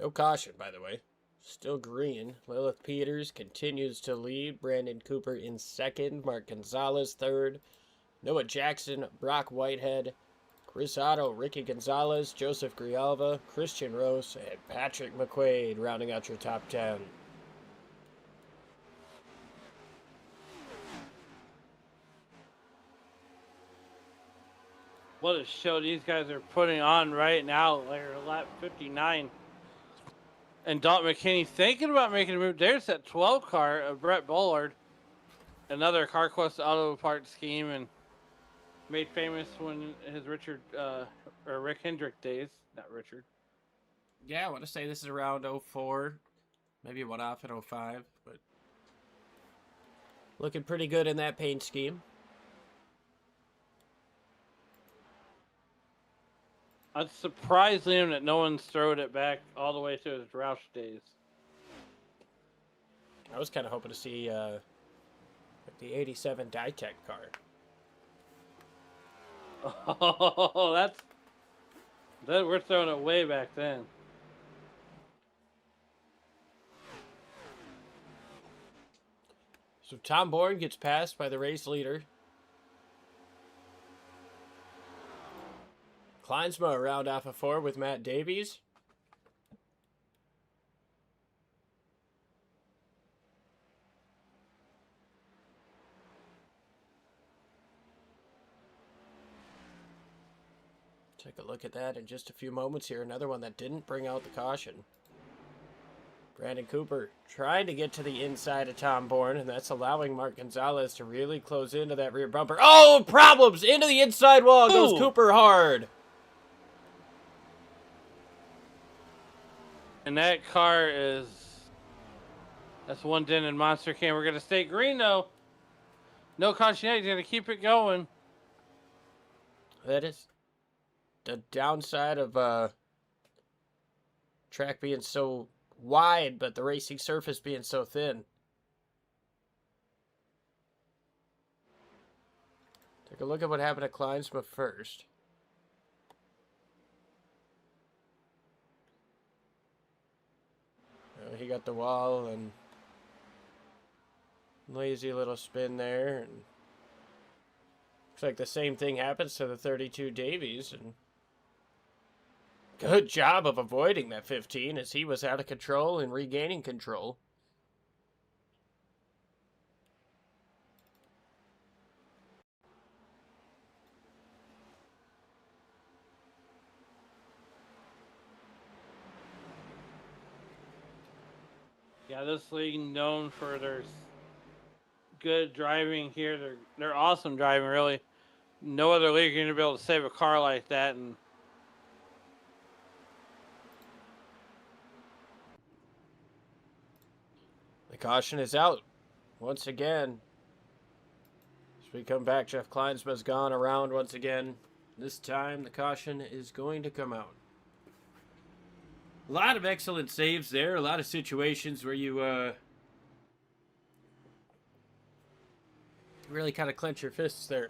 No caution, by the way. Still green. Lilith Peters continues to lead. Brandon Cooper in second. Mark Gonzalez third. Noah Jackson, Brock Whitehead, Chris Otto, Ricky Gonzalez, Joseph Grijalva, Christian Rose, and Patrick McQuaid rounding out your top 10. What a show these guys are putting on right now. They're lap 59. And Dalton McKinney thinking about making a move. There's that 12 car of Brett Bullard. Another CarQuest auto parts scheme and made famous when his Rick Hendrick days. Not Richard. Yeah, I want to say this is around 04. Maybe one off in 05, but looking pretty good in that paint scheme. It's surprised him that no one's thrown it back all the way to his Roush days. I was kind of hoping to see like the 87 Ditech car. Oh, that we're throwing it way back then. So Tom Bourne gets passed by the race leader. Kleinsma around off of 4 with Matt Davies. Take a look at that in just a few moments here. Another one that didn't bring out the caution. Brandon Cooper trying to get to the inside of Tom Bourne, and that's allowing Mark Gonzalez to really close into that rear bumper. Oh, problems! Into the inside wall goes Cooper hard. And that car that's one dent in Monster Can. We're going to stay green, though. No caution yet. He's going to keep it going. That is the downside of track being so wide, but the racing surface being so thin. Take a look at what happened to Kleinsma first. He got the wall and lazy little spin there, and looks like the same thing happens to the 32 Davies, and good job of avoiding that 15 as he was out of control and regaining control. Yeah, this league known for their good driving here. They're awesome driving, really. No other league are going to be able to save a car like that. And the caution is out once again. As we come back, Jeff Kleinsma's gone around once again. This time the caution is going to come out. A lot of excellent saves there. A lot of situations where you really kind of clench your fists there.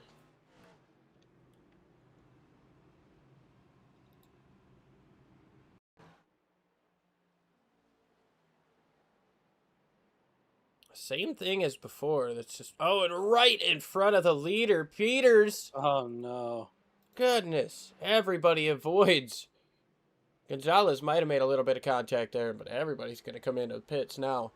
Same thing as before. That's just... Oh, and right in front of the leader, Peters. oh, no. Goodness. Everybody avoids. Gonzalez might have made a little bit of contact there, but everybody's going to come into the pits now.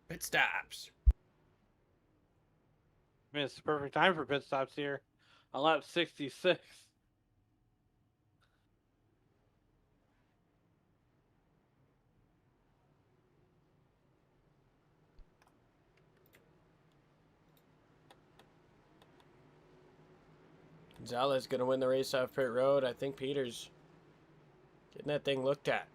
Pit stops. I mean, it's the perfect time for pit stops here on lap 66. Gonzalez going to win the race off pit road. I think Peters getting that thing looked at.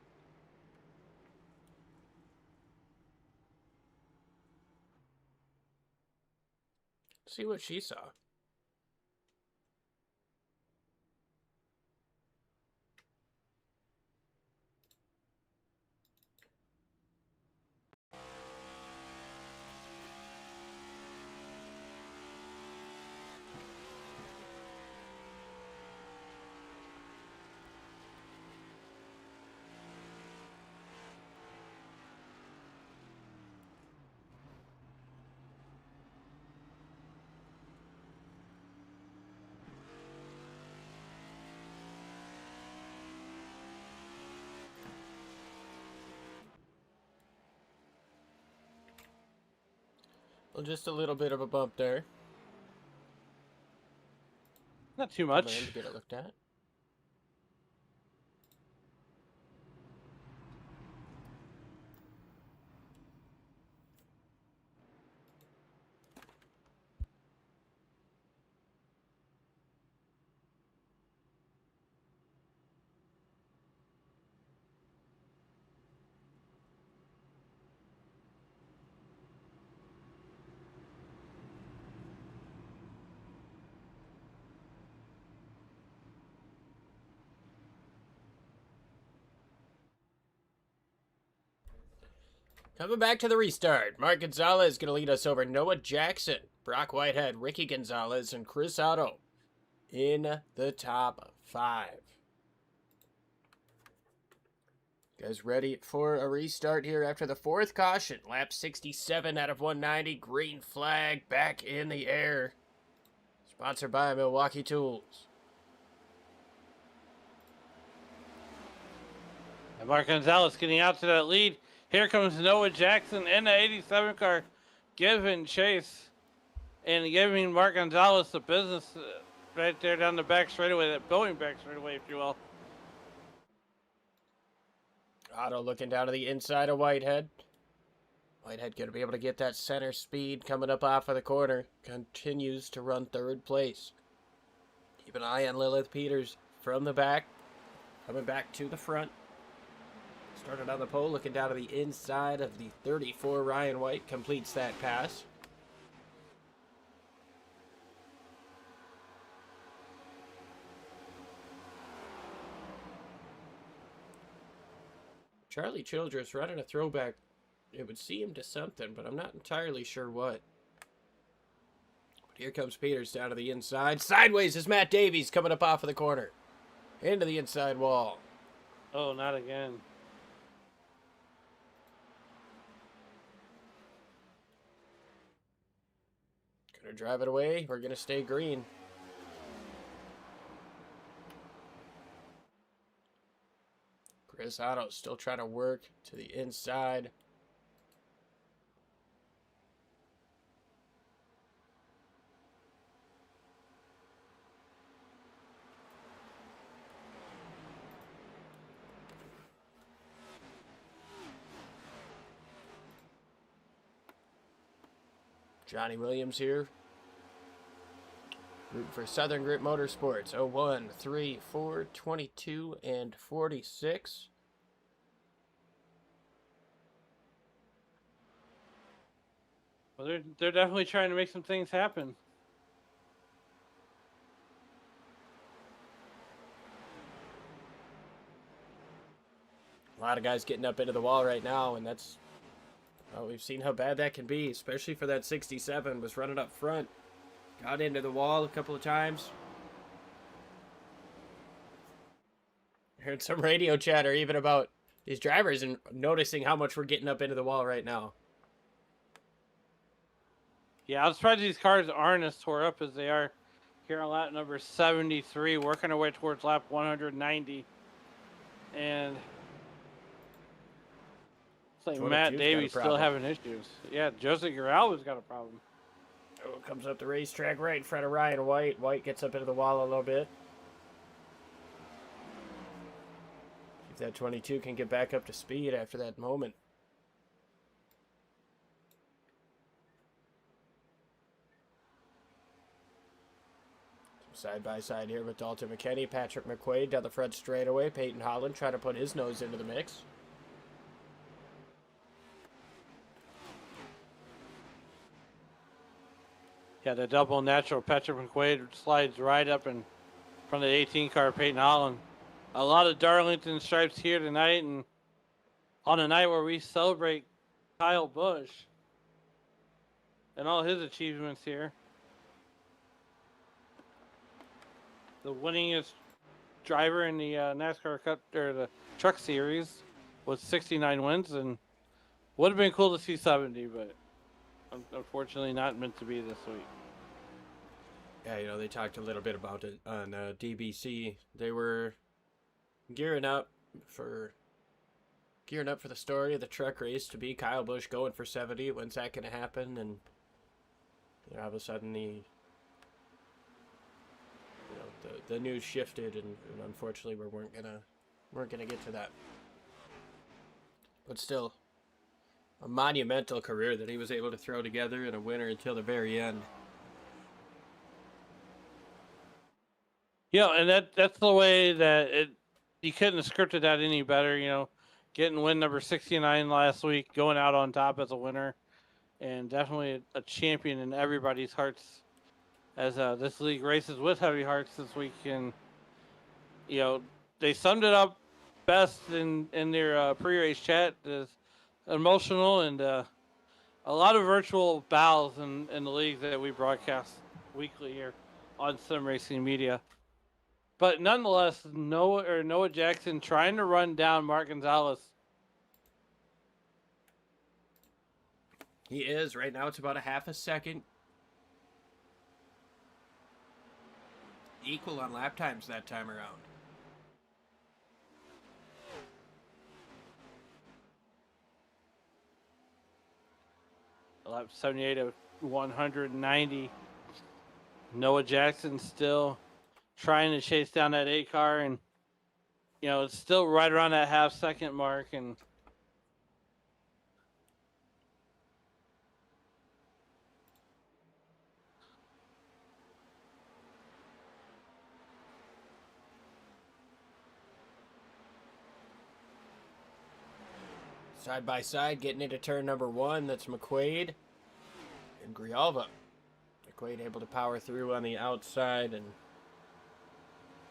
see what she saw. Well, just a little bit of a bump there. Not too Coming much. in to get it looked at. Coming back to the restart, Mark Gonzalez is going to lead us over Noah Jackson, Brock Whitehead, Ricky Gonzalez, and Chris Otto in the top 5. Guys ready for a restart here after the 4th caution. Lap 67 out of 190. Green flag back in the air. Sponsored by Milwaukee Tools. And Mark Gonzalez getting out to that lead. Here comes Noah Jackson in the 87 car, giving chase and giving Mark Gonzalez the business right there down the back straightaway, that Boeing back straightaway, if you will. Otto looking down to the inside of Whitehead. Whitehead going to be able to get that center speed coming up off of the corner. Continues to run 3rd place. Keep an eye on Lilith Peters from the back. Coming back to the front. Started on the pole, looking down to the inside of the 34. Ryan White completes that pass. Charlie Childress running a throwback. It would seem to something, but I'm not entirely sure what. But here comes Peters down to the inside. Sideways is Matt Davies coming up off of the corner. Into the inside wall. Oh, not again. Gonna drive it away. We're gonna stay green. Chris Otto still trying to work to the inside. Johnny Williams here. Rooting for Southern Grip Motorsports. 01, 3, 4, 22, and 46. Well, they're definitely trying to make some things happen. A lot of guys getting up into the wall right now, and that's... Well, we've seen how bad that can be, especially for that 67. Was running up front. Got into the wall a couple of times. Heard some radio chatter even about these drivers and noticing how much we're getting up into the wall right now. Yeah, I'm surprised these cars aren't as tore up as they are here on lap number 73, working our way towards lap 190. And it's like Matt Davies still having issues. Yeah, Joseph Giraldo's got a problem. Oh, comes up the racetrack right in front of Ryan White. White gets up into the wall a little bit. If that 22 can get back up to speed after that moment. Side by side here with Dalton McKinney, Patrick McQuaid down the front straightaway. Peyton Holland trying to put his nose into the mix. Yeah, the double natural Patrick McQuaid slides right up in front of the 18 car Peyton Holland. A lot of Darlington stripes here tonight, and on a night where we celebrate Kyle Busch and all his achievements here. The winningest driver in the NASCAR Cup or the Truck Series with 69 wins, and would have been cool to see 70, but unfortunately not meant to be this week. Yeah, you know, they talked a little bit about it on DBC. They were gearing up for the story of the truck race to be Kyle Busch going for 70. When's that going to happen? And you know, all of a sudden the news shifted, and unfortunately we weren't gonna get to that. But still, a monumental career that he was able to throw together, and a winner until the very end. Yeah, and that's the way that you couldn't have scripted that any better. You know, getting win number 69 last week, going out on top as a winner, and definitely a champion in everybody's hearts. As this league races with heavy hearts this week, and you know they summed it up best in their pre-race chat. As emotional and a lot of virtual battles in the league that we broadcast weekly here on Sim Racing Media. But nonetheless, Noah Jackson trying to run down Mark Gonzalez. He is right now. It's about a half a second. Equal on lap times that time around. Lap 78 of 190. Noah Jackson still trying to chase down that 8 car, and you know it's still right around that half-second mark. And side by side, getting into turn number 1. That's McQuaid and Grijalva. McQuaid able to power through on the outside, and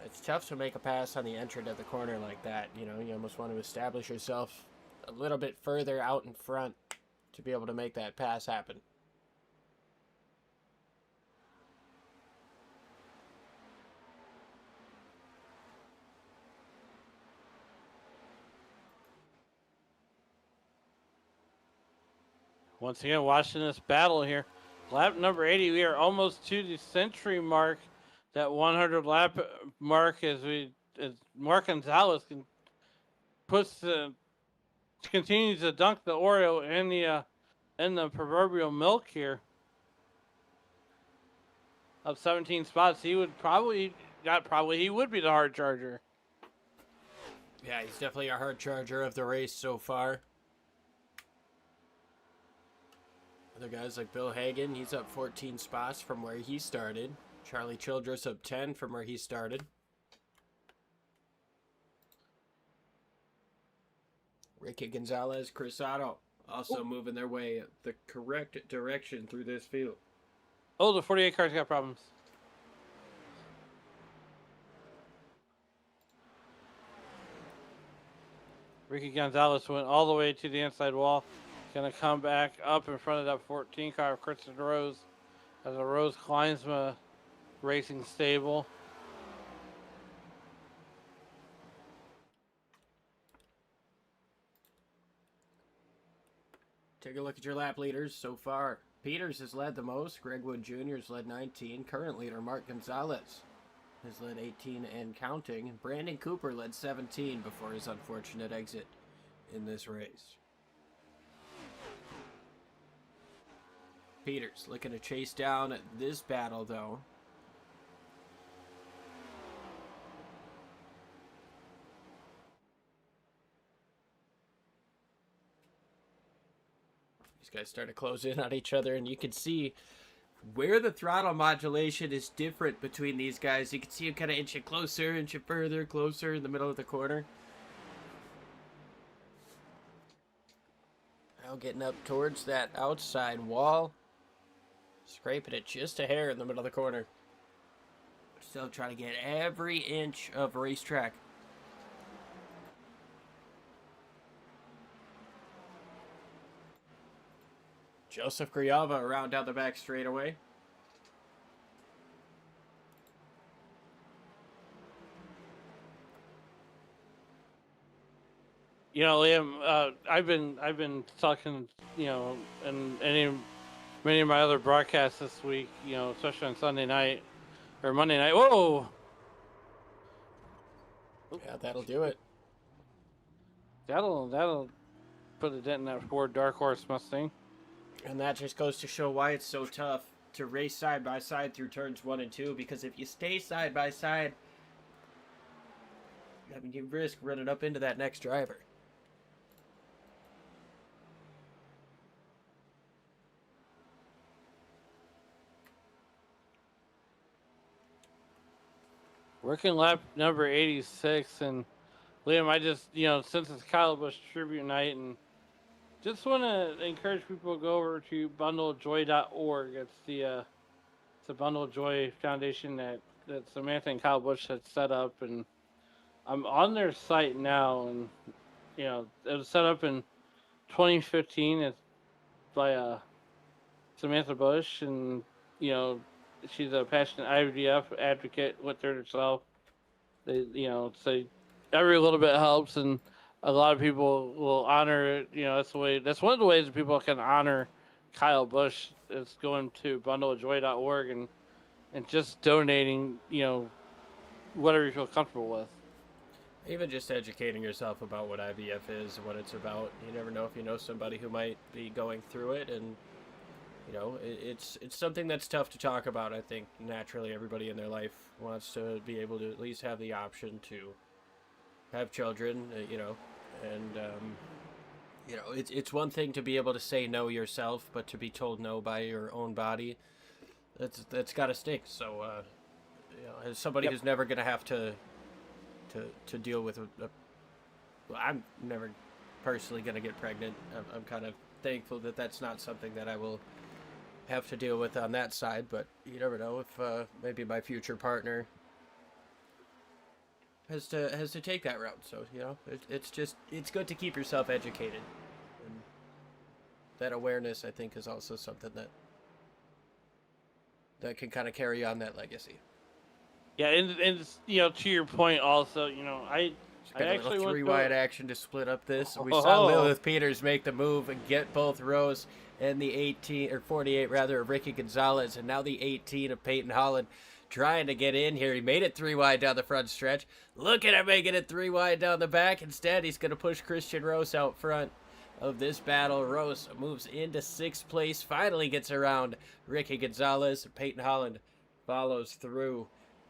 it's tough to make a pass on the entrant of the corner like that. You know, you almost want to establish yourself a little bit further out in front to be able to make that pass happen. once again, watching this battle here. Lap number 80, we are almost to the century mark, that 100 lap mark, as Mark Gonzalez continues to dunk the Oreo in the proverbial milk here. Of 17 spots, he would he would be the hard charger. Yeah, he's definitely a hard charger of the race so far. Other guys like Bill Hagan, he's up 14 spots from where he started. Charlie Childress up 10 from where he started. Ricky Gonzalez, Chris Otto also moving their way the correct direction through this field. Oh, the 48 car's got problems. Ricky Gonzalez went all the way to the inside wall. Going to come back up in front of that 14 car of Kristen Rose as a Rose Kleinsma Racing stable. Take a look at your lap leaders so far. Peters has led the most. Greg Wood Jr. has led 19. Current leader Mark Gonzalez has led 18 and counting. Brandon Cooper led 17 before his unfortunate exit in this race. Peters looking to chase down this battle, though. These guys start to close in on each other, and you can see where the throttle modulation is different between these guys. You can see him kind of inching closer, inching further, closer in the middle of the corner. Now getting up towards that outside wall. Scraping it just a hair in the middle of the corner. Still trying to get every inch of racetrack. Joseph Grijalva around down the back straightaway. You know, Liam, I've been talking, and many of my other broadcasts this week, especially on Sunday night or Monday night. Whoa! Yeah, that'll do it. That'll put a dent in that Ford Dark Horse Mustang. And that just goes to show why it's so tough to race side by side through turns 1 and 2, because if you stay side by side, I mean, you risk running up into that next driver. Working lap number 86, and Liam, I just, since it's Kyle Busch tribute night, and just want to encourage people to go over to bundlejoy.org. It's the Bundle of Joy Foundation that Samantha and Kyle Busch had set up, and I'm on their site now, and it was set up in 2015. It's by Samantha Busch, and she's a passionate IVF advocate with her herself. They say every little bit helps, and a lot of people will honor it. That's one of the ways that people can honor Kyle Busch is going to bundleofjoy.org and just donating, whatever you feel comfortable with. Even just educating yourself about what IVF is and what it's about. You never know if you know somebody who might be going through it, and it's something that's tough to talk about. I think naturally everybody in their life wants to be able to at least have the option to have children, and it's one thing to be able to say no yourself, but to be told no by your own body, that's got to stink. So, as somebody who's never going to have to deal with well, I'm never personally going to get pregnant. I'm kind of thankful that that's not something that I will have to deal with on that side, but you never know if maybe my future partner has to take that route. So it's good to keep yourself educated, and that awareness, I think, is also something that can kind of carry on that legacy. Yeah, and to your point, also, I actually went three-wide action to split up this. We saw Lilith Peters make the move and get both rows, and the 18 or 48 rather of Ricky Gonzalez, and now the 18 of Peyton Holland trying to get in here. He made it 3 wide down the front stretch. Look at him making it 3 wide down the back. Instead, he's going to push Christian Rose out front of this battle. Rose moves into 6th place, finally gets around Ricky Gonzalez. Peyton Holland follows through.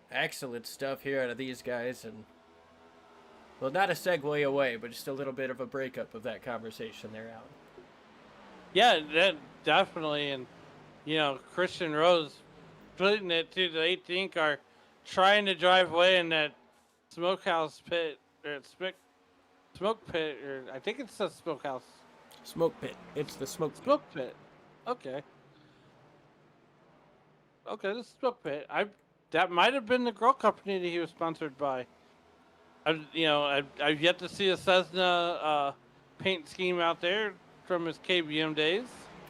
Excellent stuff here out of these guys, and well, not a segue away, but just a little bit of a breakup of that conversation there, Alan. Yeah, that definitely, and Christian Rose splitting it to the 18 car, trying to drive away in that smokehouse pit or smoke pit, or I think it's the smokehouse. Smoke pit. It's the smoke pit. Okay. Okay, this smoke pit. That might have been the grill company that he was sponsored by. I've yet to see a Cessna paint scheme out there from his KBM days.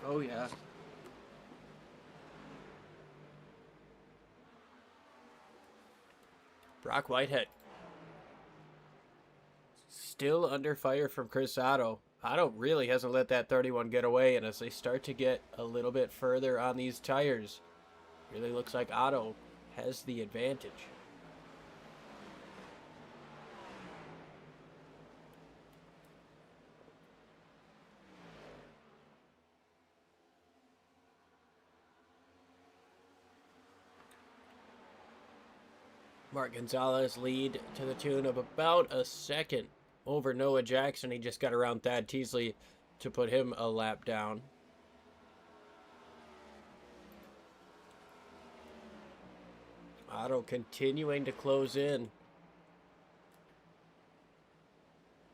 Oh yeah. Brock Whitehead still under fire from Chris Otto. Otto really hasn't let that 31 get away, and as they start to get a little bit further on these tires, really looks like Otto has the advantage. Mark Gonzalez lead to the tune of about a second over Noah Jackson. He just got around Thad Teasley to put him a lap down. Otto continuing to close in.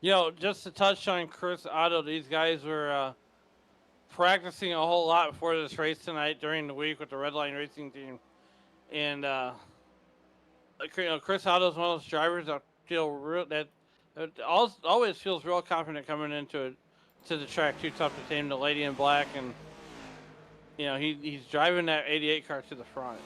Just to touch on Chris Otto, these guys were practicing a whole lot before this race tonight during the week with the Red Line Racing team, and Chris Otto is one of those drivers that feel real that always feels real confident coming into it to the track. Too tough to tame, the lady in black, and he's driving that 88 car to the front.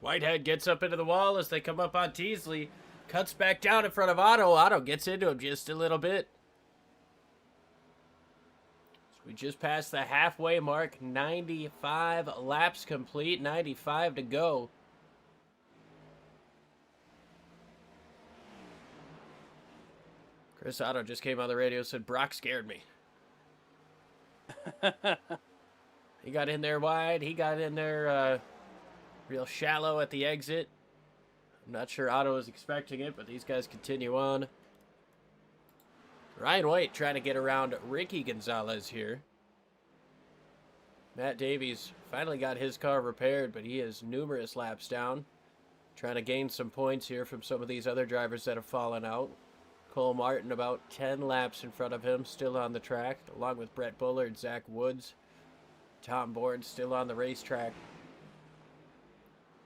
Whitehead gets up into the wall as they come up on Teasley. Cuts back down in front of Otto. Otto gets into him just a little bit. So we just passed the halfway mark. 95 laps complete. 95 to go. Chris Otto just came on the radio and said, Brock scared me. He got in there wide. He got in there real shallow at the exit. I'm not sure Otto was expecting it, but these guys continue on. Ryan White trying to get around Ricky Gonzalez here. Matt Davies finally got his car repaired, but he is numerous laps down. Trying to gain some points here from some of these other drivers that have fallen out. Cole Martin about 10 laps in front of him, still on the track, along with Brett Bullard, Zach Woods. Tom Bourne still on the racetrack.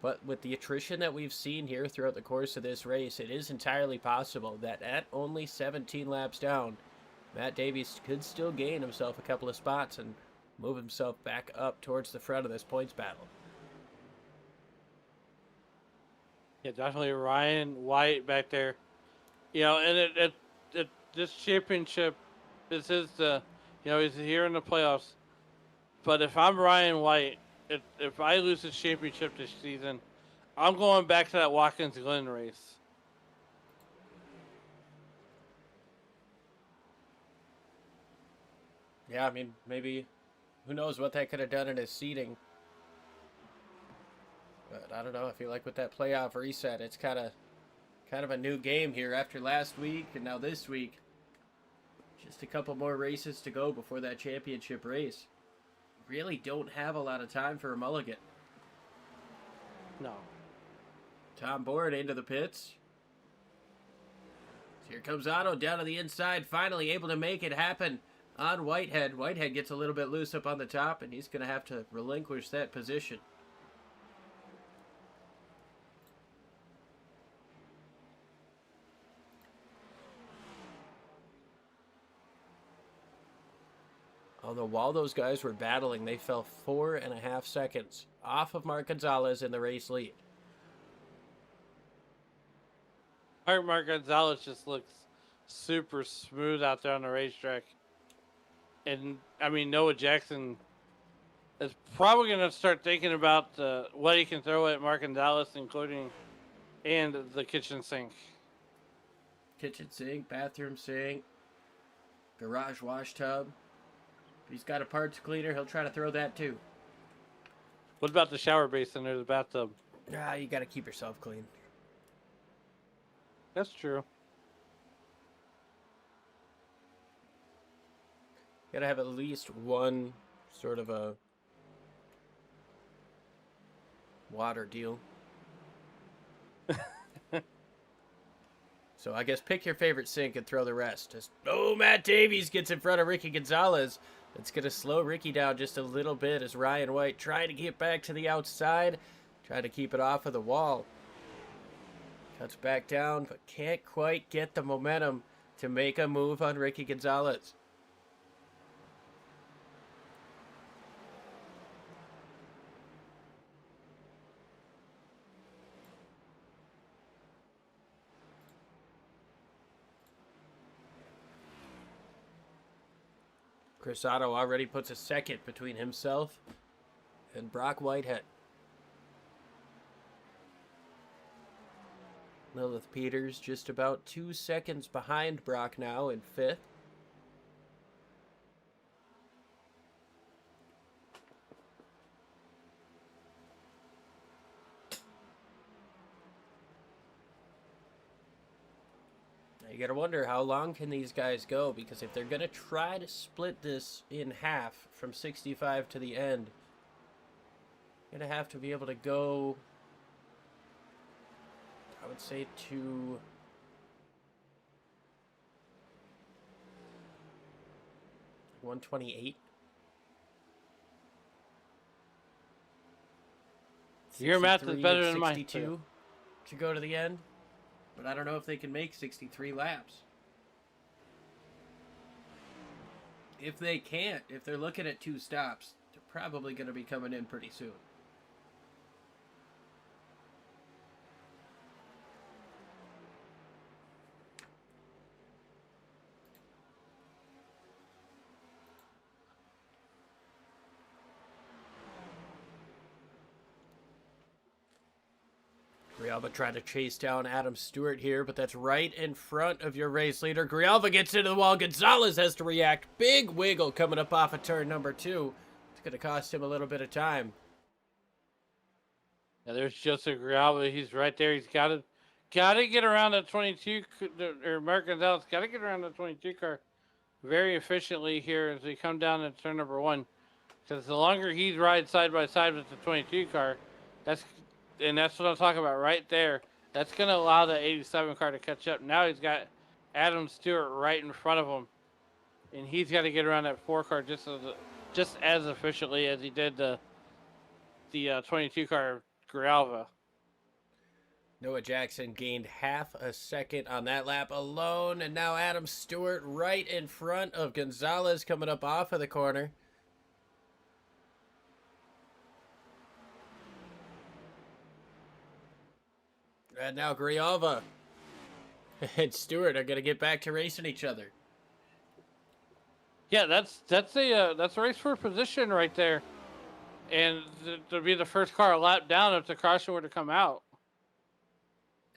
But with the attrition that we've seen here throughout the course of this race, it is entirely possible that at only 17 laps down, Matt Davies could still gain himself a couple of spots and move himself back up towards the front of this points battle. Yeah, definitely Ryan White back there. And this championship, this is he's here in the playoffs. But if I'm Ryan White, if I lose this championship this season, I'm going back to that Watkins Glen race. Yeah, I mean, maybe, who knows what that could have done in his seating. But I don't know. I feel like with that playoff reset, it's kind of a new game here after last week and now this week. Just a couple more races to go before that championship race. Really don't have a lot of time for a mulligan. No. Tom Bourne into the pits. Here comes Otto down to the inside, finally able to make it happen on Whitehead. Whitehead gets a little bit loose up on the top, and he's going to have to relinquish that position. Although while those guys were battling, they fell 4.5 seconds off of Mark Gonzalez in the race lead. Mark Gonzalez just looks super smooth out there on the racetrack. And, I mean, Noah Jackson is probably going to start thinking about what he can throw at Mark Gonzalez, including and the kitchen sink. Kitchen sink, bathroom sink, garage wash tub. If he's got a parts cleaner, he'll try to throw that too. What about the shower basin or the bathtub? Ah, you got to keep yourself clean. That's true. Got to have at least one sort of a water deal. So I guess pick your favorite sink and throw the rest. Matt Davies gets in front of Ricky Gonzalez. It's going to slow Ricky down just a little bit as Ryan White trying to get back to the outside. Trying to keep it off of the wall. Cuts back down, but can't quite get the momentum to make a move on Ricky Gonzalez. Chris Otto already puts a second between himself and Brock Whitehead. Lilith Peters just about 2 seconds behind Brock now in 5th. You gotta wonder how long can these guys go, because if they're gonna try to split this in half from 65 to the end, you're gonna have to be able to go, I would say, to 128. Your math is 63 better and than mine. 62 to go to the end. But I don't know if they can make 63 laps. If they can't, if they're looking at 2 stops, they're probably going to be coming in pretty soon. Grijalva trying to chase down Adam Stewart here, but that's right in front of your race leader. Grijalva gets into the wall. Gonzalez has to react. Big wiggle coming up off of turn number 2. It's going to cost him a little bit of time. Yeah, there's Joseph Grijalva. He's right there. He's got to get around the 22, or Mark Gonzalez got to get around the 22 car very efficiently here as we come down to turn number 1. Because the longer he's ride side by side with the 22 car, that's what I'm talking about right there. That's going to allow the 87 car to catch up. Now he's got Adam Stewart right in front of him, and he's got to get around that 4 car just as efficiently as he did the 22 car Grijalva. Noah Jackson gained half a second on that lap alone, and now Adam Stewart right in front of Gonzalez coming up off of the corner. And now Grijalva and Stewart are going to get back to racing each other. Yeah, that's a race for position right there, and to be the first car a lap down if the caution were to come out.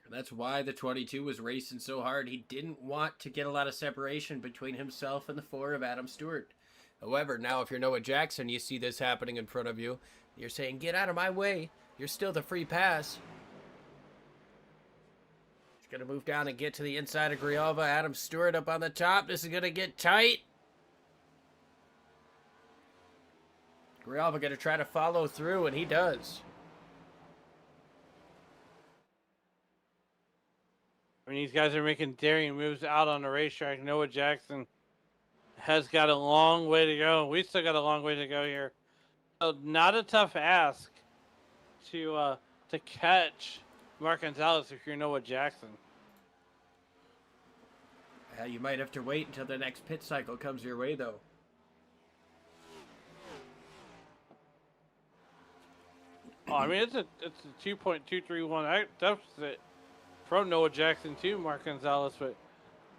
And that's why the 22 was racing so hard. He didn't want to get a lot of separation between himself and the 4 of Adam Stewart. However, now if you're Noah Jackson, you see this happening in front of you. You're saying, get out of my way. You're still the free pass. He's going to move down and get to the inside of Grijalva. Adam Stewart up on the top. This is going to get tight. Grijalva going to try to follow through, and he does. I mean, these guys are making daring moves out on the racetrack. Noah Jackson has got a long way to go. We still got a long way to go here. So not a tough ask to catch Mark Gonzalez if you're Noah Jackson. You might have to wait until the next pit cycle comes your way, though. Oh, I mean, it's a 2.231 deficit from Noah Jackson to Mark Gonzalez, but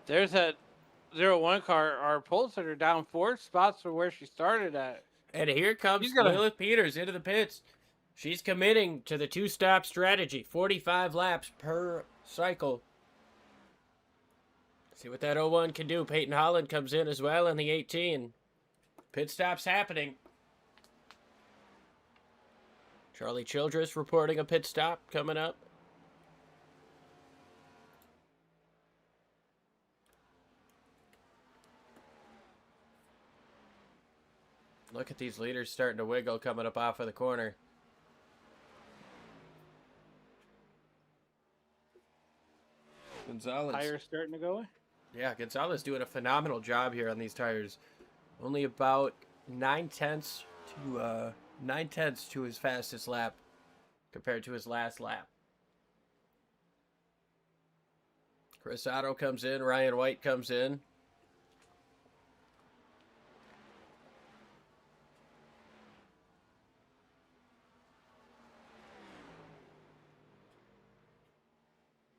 there's that 0-1 car. Our poles that are down 4 spots from where she started at. And here comes Lilith Peters into the pits. She's committing to the 2-stop strategy, 45 laps per cycle. See what that 01 can do. Peyton Holland comes in as well in the 18. Pit stop's happening. Charlie Childress reporting a pit stop coming up. Look at these leaders starting to wiggle coming up off of the corner. Gonzalez. Tires starting to go away? Yeah, Gonzalez doing a phenomenal job here on these tires. Only about 9/10 to his fastest lap compared to his last lap. Chris Otto comes in. Ryan White comes in.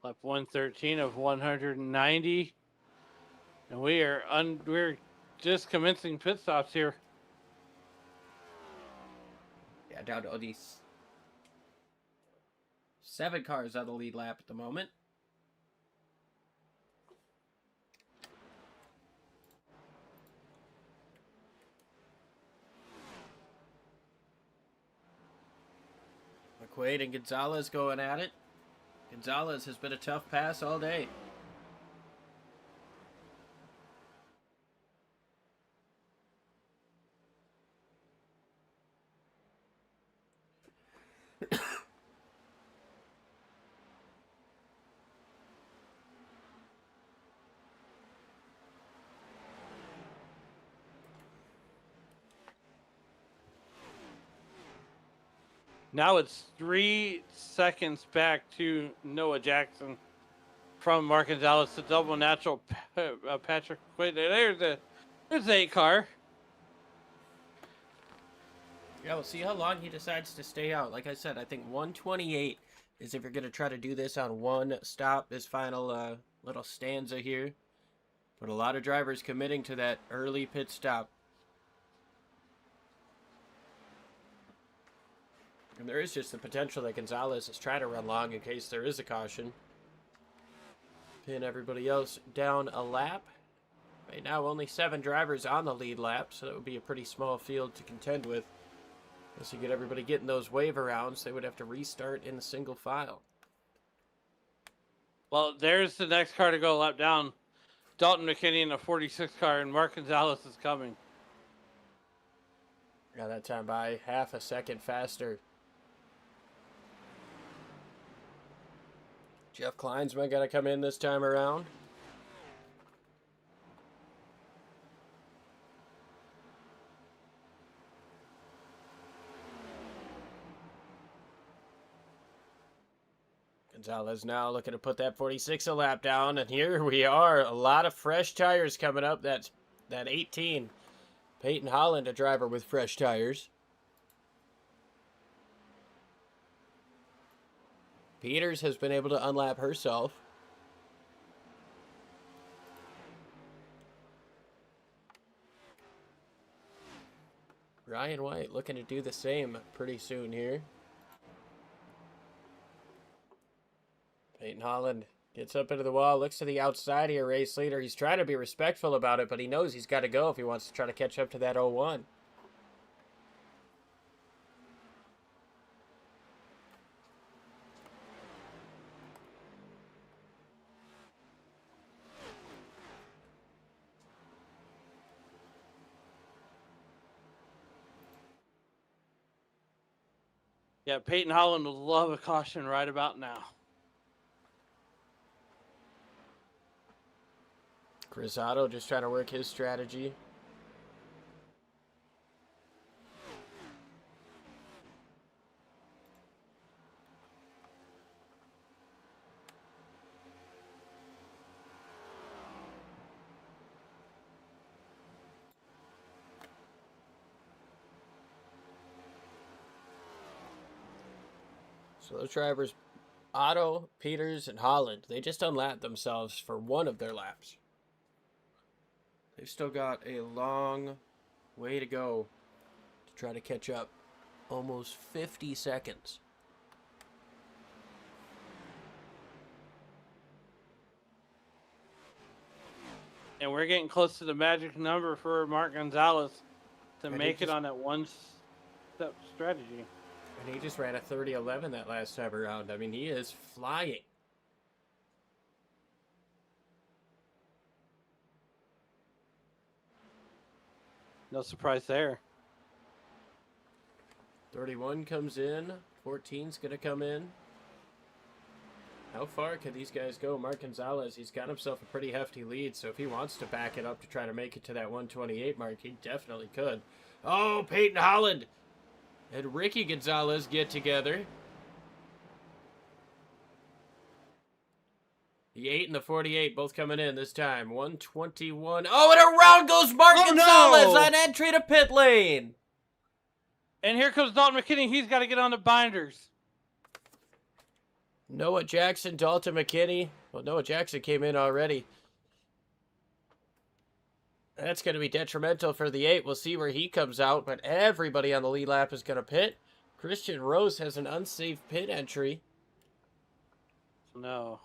Lap 113 of 190. And we're just commencing pit stops here. Yeah, down to these 7 cars on the lead lap at the moment. McQuaid and Gonzalez going at it. Gonzalez has been a tough pass all day. Now it's 3 seconds back to Noah Jackson from Mark Gonzalez, the double natural Patrick. Wait, there's the 8 car. Yeah, we'll see how long he decides to stay out. Like I said, I think 128 is if you're going to try to do this on one stop, this final little stanza here. But a lot of drivers committing to that early pit stop. And there is just the potential that Gonzalez is trying to run long in case there is a caution. Pin everybody else down a lap. Right now, only 7 drivers on the lead lap, so that would be a pretty small field to contend with. Once you get everybody getting those wave arounds, they would have to restart in the single file. Well, there's the next car to go a lap down. Dalton McKinney in a 46 car, and Mark Gonzalez is coming. Got that time by half a second faster. Jeff Kleinsman got to come in this time around. Gonzalez now looking to put that 46 a lap down, and here we are. A lot of fresh tires coming up. That 18. Peyton Holland, a driver with fresh tires. Peters has been able to unlap herself. Ryan White looking to do the same pretty soon here. Peyton Holland gets up into the wall, looks to the outside here, race leader. He's trying to be respectful about it, but he knows he's got to go if he wants to try to catch up to that 01. Yeah, Peyton Holland will love a caution right about now. Chris Otto just trying to work his strategy. So those drivers, Otto, Peters, and Holland, they just unlapped themselves for one of their laps. They've still got a long way to go to try to catch up. Almost 50 seconds. And we're getting close to the magic number for Mark Gonzalez to And make it on that one-step strategy. And he just ran a 30-11 that last time around. I mean, he is flying. No surprise there. 31 comes in. 14's going to come in. How far can these guys go? Mark Gonzalez, he's got himself a pretty hefty lead, so if he wants to back it up to try to make it to that 128 mark, he definitely could. Oh, Peyton Holland and Ricky Gonzalez get together. The 8 and the 48 both coming in this time. 121. Oh, and around goes Mark Gonzalez on entry to pit lane. And here comes Dalton McKinney. He's got to get on the binders. Noah Jackson, Dalton McKinney. Well, Noah Jackson came in already. That's going to be detrimental for the 8. We'll see where he comes out, but everybody on the lead lap is going to pit. Christian Rose has an unsafe pit entry. No.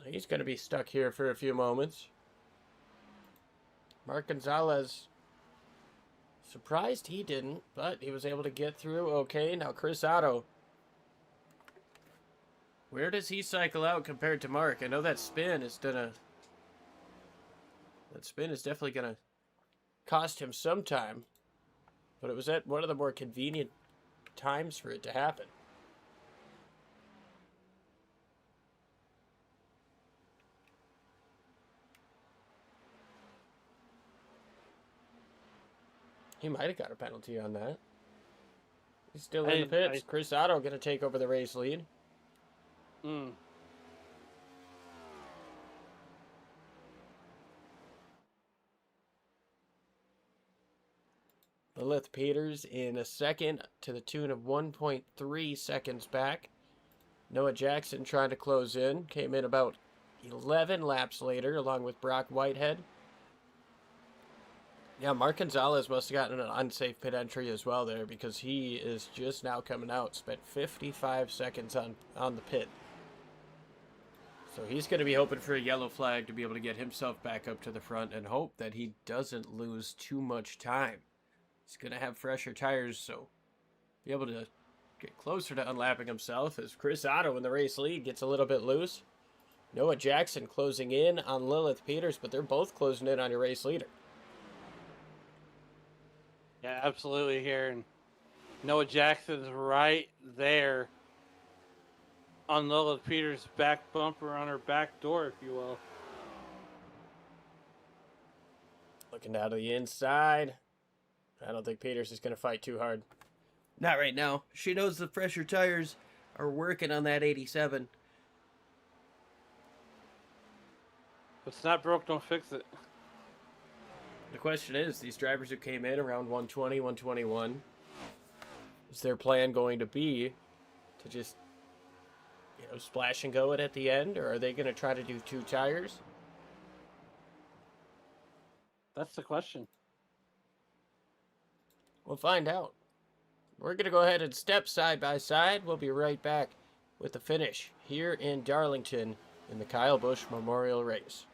He's going to be stuck here for a few moments. Mark Gonzalez, surprised he didn't, but he was able to get through okay. Now Chris Otto. Where does he cycle out compared to Mark? I know that spin is gonna... That spin is definitely going to cost him some time. But it was at one of the more convenient times for it to happen. He might have got a penalty on that. He's still in the pits. Chris Otto going to take over the race lead. Lilith Peters in a second to the tune of 1.3 seconds back. Noah Jackson trying to close in. Came in about 11 laps later along with Brock Whitehead. Yeah, Mark Gonzalez must have gotten an unsafe pit entry as well there because he is just now coming out. Spent 55 seconds on the pit. So he's going to be hoping for a yellow flag to be able to get himself back up to the front and hope that he doesn't lose too much time. He's going to have fresher tires, so be able to get closer to unlapping himself as Chris Otto in the race lead gets a little bit loose. Noah Jackson closing in on Lilith Peters, but they're both closing in on your race leader. Yeah, absolutely here. And Noah Jackson's right there on Lilith Peters' back bumper, on her back door, if you will. Looking down to the inside. I don't think Peters is going to fight too hard. Not right now. She knows the fresher tires are working on that 87. If it's not broke, don't fix it. The question is, these drivers who came in around 120, 121, is their plan going to be to just, splash and go it at the end, or are they going to try to do two tires? That's the question. We'll find out. We're going to go ahead and step side by side. We'll be right back with the finish here in Darlington in the Kyle Busch Memorial Race.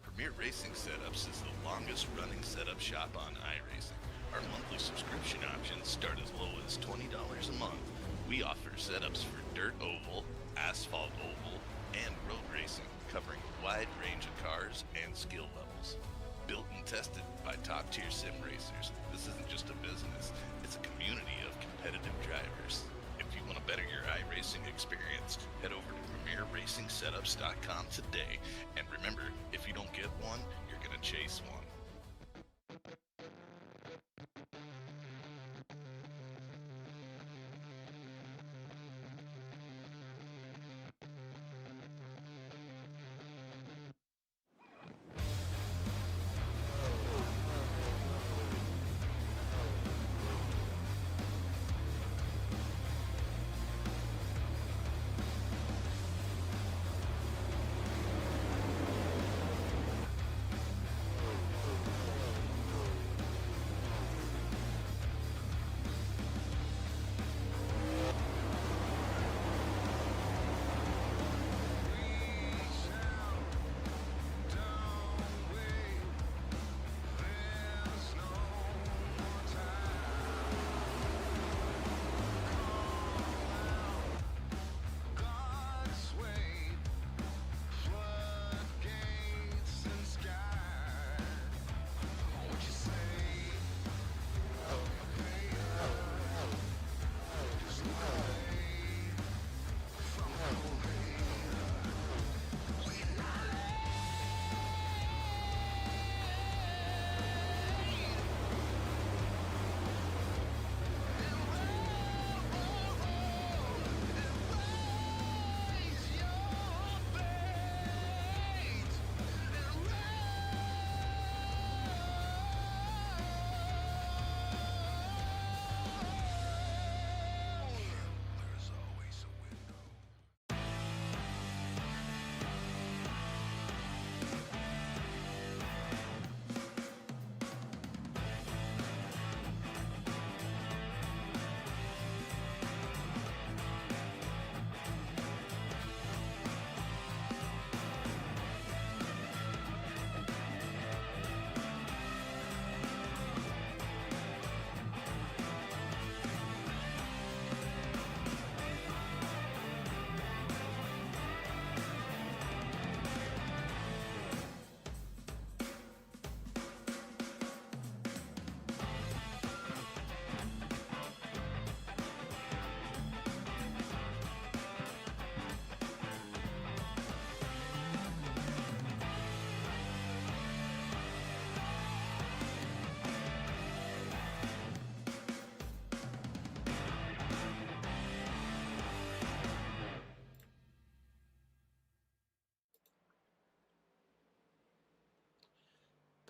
Premier Racing Setups is the longest running setup shop on iRacing. Our monthly subscription options start as low as $20 a month. We offer setups for dirt oval, asphalt oval, and road racing, covering a wide range of cars and skill levels. Built and tested by top-tier sim racers, this isn't just a business, it's a community of competitive drivers. If you want to better your iRacing experience, head over to PremierRacingSetups.com today. And remember, if you don't get one, you're going to chase one.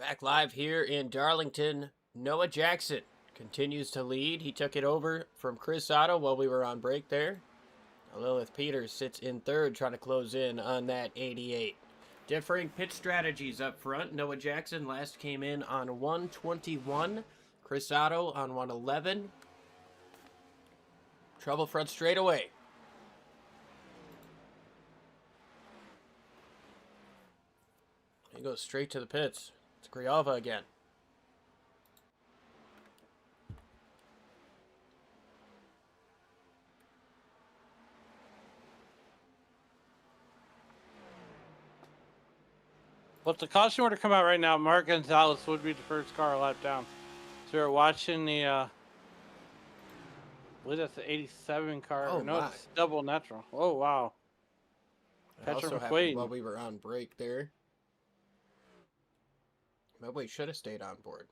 Back live here in Darlington. Noah Jackson continues to lead. He took it over from Chris Otto while we were on break there. Lilith Peters sits in third, trying to close in on that 88. Differing pit strategies up front. Noah Jackson last came in on 121. Chris Otto on 111. Trouble front straightaway. He goes straight to the pits. It's Grijalva again. Well, if the caution were to come out right now, Mark Gonzalez would be the first car a lap down. So we're watching the, I believe that's the 87 car. Oh, no, my. it's double natural. Oh, wow. It Patrick also McQuaid. happened while we were on break there. Nobody should have stayed on board.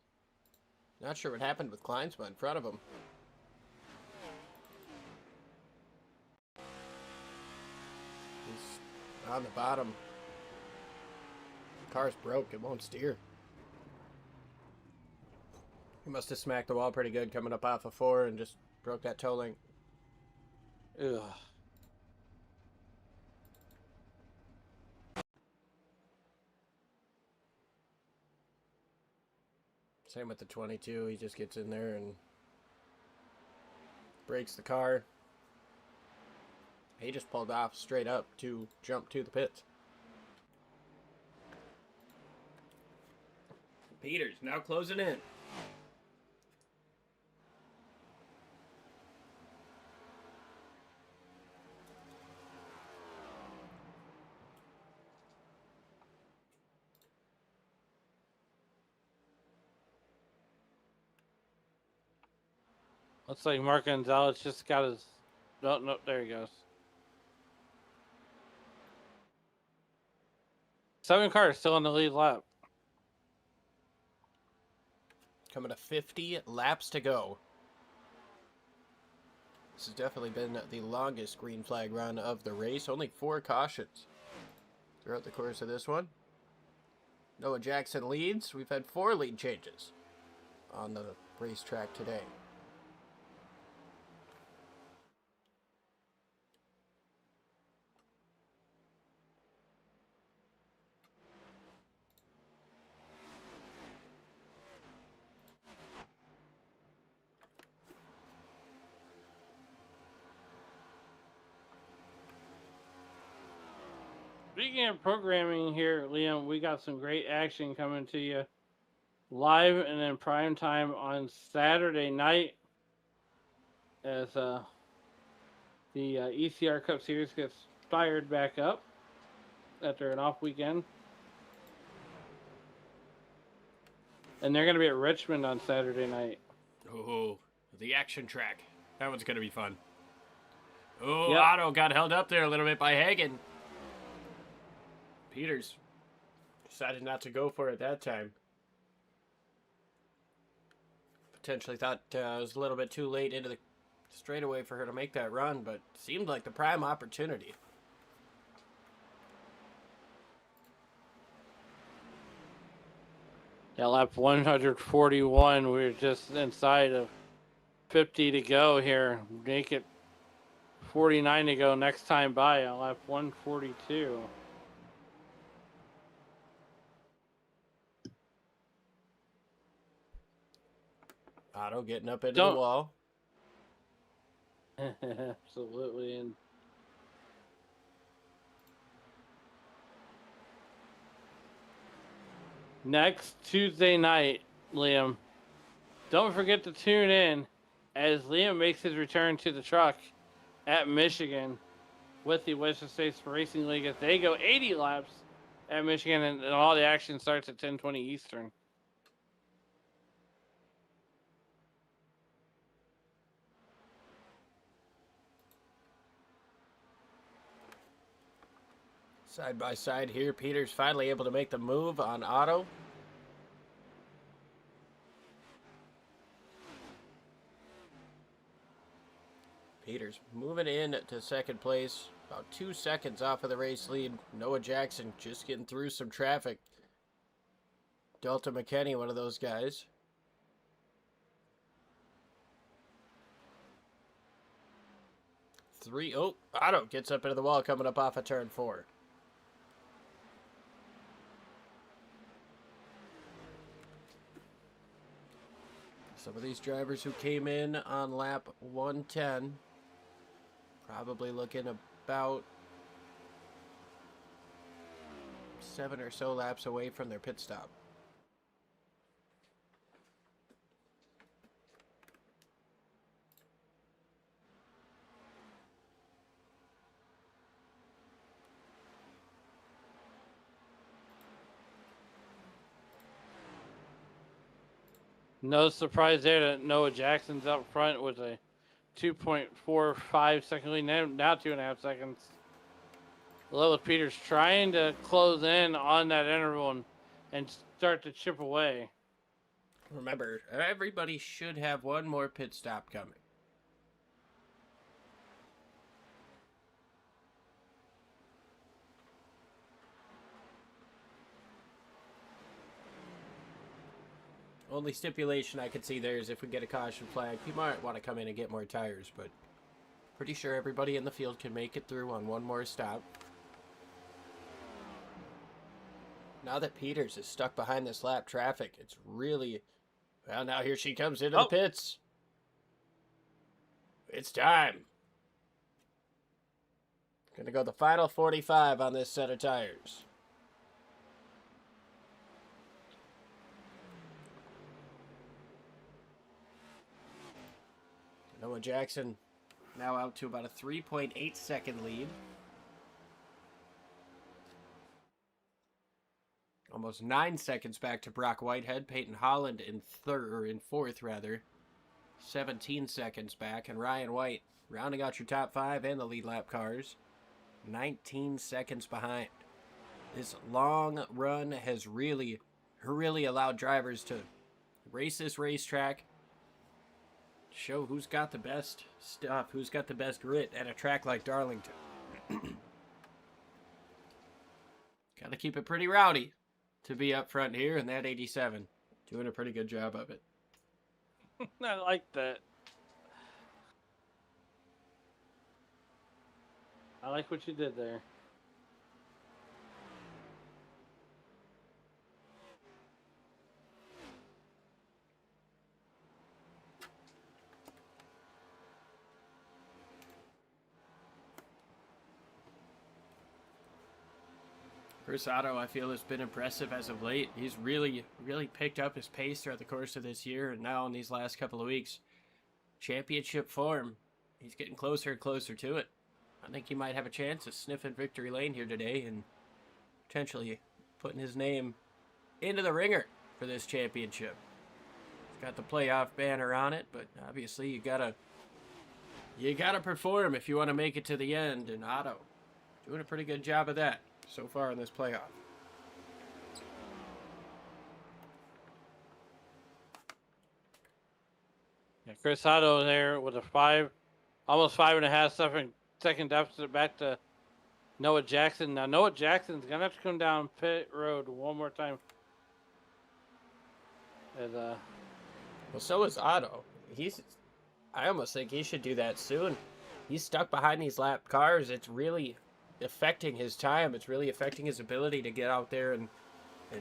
Not sure what happened with Kleinsma in front of him. He's on the bottom. The car's broke. It won't steer. He must have smacked the wall pretty good coming up off of 4 and just broke that toe link. Ugh. Same with the 22. He just gets in there and breaks the car. He just pulled off straight up to jump to the pits. Peters now closing in. Looks like Mark Gonzalez just got his. No, there he goes. 7 cars still on the lead lap. Coming to 50 laps to go. This has definitely been the longest green flag run of the race. Only 4 cautions throughout the course of this one. Noah Jackson leads. We've had 4 lead changes on the racetrack today. Speaking of programming here, Liam, we got some great action coming to you live and in prime time on Saturday night as the ECR Cup Series gets fired back up after an off weekend. And they're going to be at Richmond on Saturday night. Oh, the action track. That one's going to be fun. Oh, Yep. Otto got held up there a little bit by Hagen. Peters decided not to go for it that time. Potentially thought it was a little bit too late into the straightaway for her to make that run, but seemed like the prime opportunity. Yeah, lap 141. We're just inside of 50 to go here. Make it 49 to go next time by on lap 142. Otto getting up into the wall. Absolutely. And next Tuesday night, Liam, don't forget to tune in as Liam makes his return to the truck at Michigan with the Western States Racing League as they go 80 laps at Michigan, and all the action starts at 10:20 Eastern. Side by side here, Peters finally able to make the move on Otto. Peters moving in to second place, about 2 seconds off of the race lead. Noah Jackson just getting through some traffic. Dalton McKenney, one of those guys. Oh, Otto gets up into the wall coming up off of turn 4. Some of these drivers who came in on lap 110 probably looking about 7 or so laps away from their pit stop. No surprise there that Noah Jackson's up front with a 2.45 second lead, now 2.5 seconds. Lilith Peters trying to close in on that interval and start to chip away. Remember, everybody should have one more pit stop coming. Only stipulation I could see there is if we get a caution flag, you might want to come in and get more tires, but pretty sure everybody in the field can make it through on one more stop. Now that Peters is stuck behind this lap traffic, it's really... Well, now here she comes into the pits. It's time. Gonna go the final 45 on this set of tires. Noah Jackson now out to about a 3.8 second lead. Almost 9 seconds back to Brock Whitehead. Peyton Holland in fourth rather. 17 seconds back. And Ryan White rounding out your top 5 and the lead lap cars. 19 seconds behind. This long run has really allowed drivers to race this racetrack. Show who's got the best stuff, who's got the best grit at a track like Darlington. Gotta keep it pretty rowdy to be up front here, and that 87 doing a pretty good job of it. I like that. I like what you did there. Chris Otto, I feel, has been impressive as of late. He's really picked up his pace throughout the course of this year, and now in these last couple of weeks, championship form, he's getting closer and closer to it. I think he might have a chance of sniffing victory lane here today and potentially putting his name into the ringer for this championship. It's got the playoff banner on it, but obviously you gotta perform if you want to make it to the end, and Otto doing a pretty good job of that so far in this playoff. Yeah, Chris Otto there with a almost 5.5 second deficit back to Noah Jackson. Now Noah Jackson's gonna have to come down pit road one more time. And well, so is Otto. I almost think he should do that soon. He's stuck behind these lap cars. It's really affecting his time. It's really affecting his ability to get out there and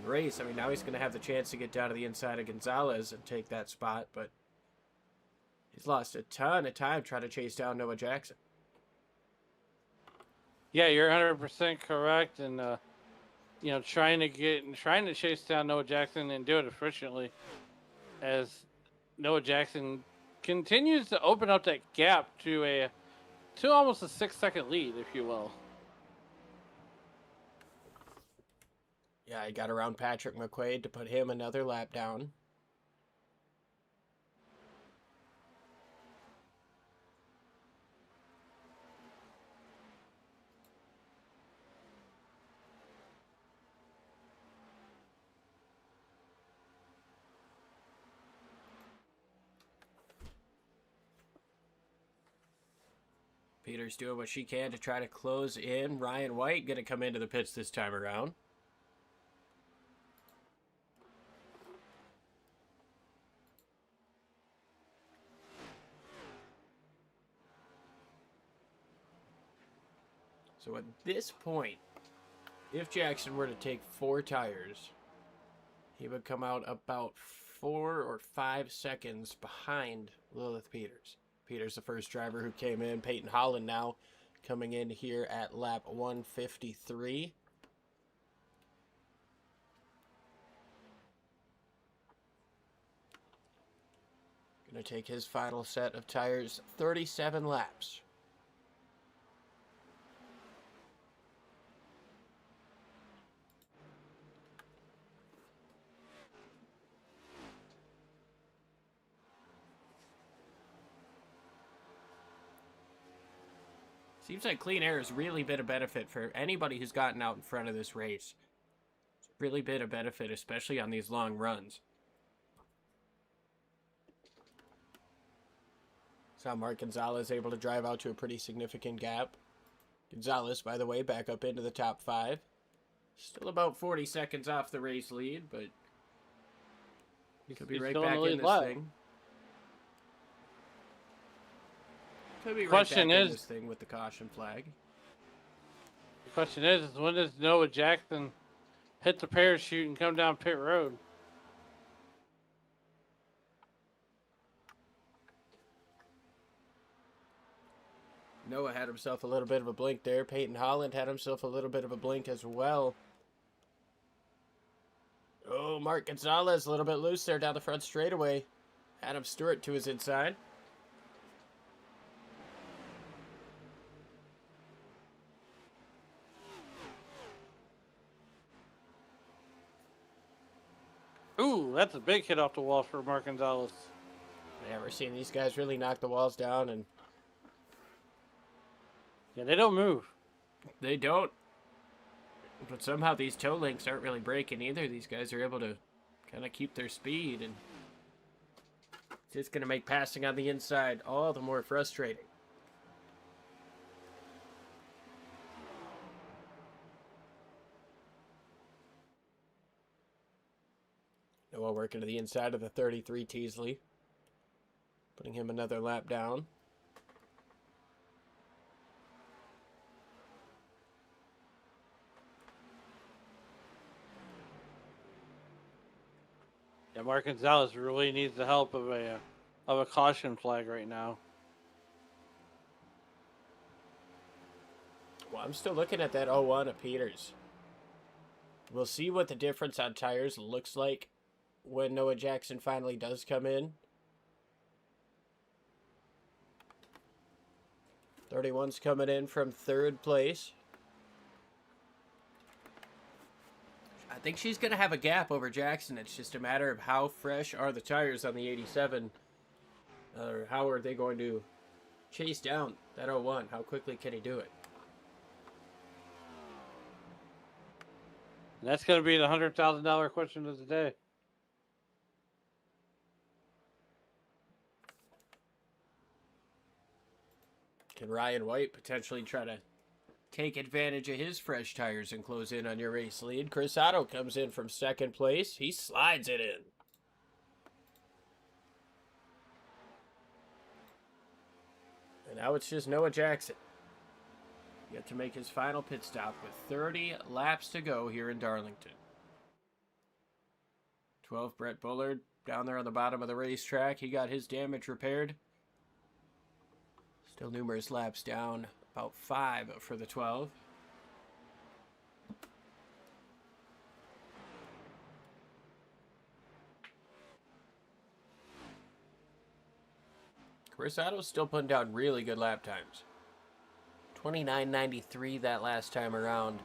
race. I mean, now he's going to have the chance to get down to the inside of Gonzalez and take that spot, but he's lost a ton of time trying to chase down Noah Jackson. yeah, you're 100% correct, and trying to chase down Noah Jackson and do it efficiently, as Noah Jackson continues to open up that gap to almost a 6-second lead, if you will. Yeah, he got around Patrick McQuaid to put him another lap down. Peters doing what she can to try to close in. Ryan White going to come into the pits this time around. So at this point, if Jackson were to take 4 tires, he would come out about 4 or 5 seconds behind Lilith Peters. Peters, the first driver who came in. Peyton Holland now coming in here at lap 153. Going to take his final set of tires, 37 laps. Seems like clean air has really been a benefit for anybody who's gotten out in front of this race. It's really been a benefit, especially on these long runs. Saw Mark Gonzalez able to drive out to a pretty significant gap. Gonzalez, by the way, back up into the top 5. Still about 40 seconds off the race lead, but he could be right back in this thing. Could be right back in this thing with the caution flag. The question is when does Noah Jackson hit the parachute and come down pit road? Noah had himself a little bit of a blink there. Peyton Holland had himself a little bit of a blink as well. Oh, Mark Gonzalez a little bit loose there down the front straightaway. Adam Stewart to his inside. Ooh, that's a big hit off the wall for Mark Gonzalez. Yeah, we're seeing these guys really knock the walls down, and yeah, they don't move. They don't. But somehow these toe links aren't really breaking either. These guys are able to kind of keep their speed, and it's just going to make passing on the inside all the more frustrating. Noah working to the inside of the 33 Teasley, putting him another lap down. Yeah, Mark Gonzalez really needs the help of a caution flag right now. Well, I'm still looking at that 01 of Peters. We'll see what the difference on tires looks like when Noah Jackson finally does come in. 31's coming in from 3rd place. I think she's going to have a gap over Jackson. It's just a matter of how fresh are the tires on the 87. Or how are they going to chase down that 01? How quickly can he do it? And that's going to be the $100,000 question of the day. Can Ryan White potentially try to take advantage of his fresh tires and close in on your race lead? Chris Otto comes in from 2nd place. He slides it in. And now it's just Noah Jackson. Yet to make his final pit stop with 30 laps to go here in Darlington. 12, Brett Bullard down there on the bottom of the racetrack. He got his damage repaired. Still numerous laps down, about 5 for the 12. Chris Otto's still putting down really good lap times. 29.93 that last time around.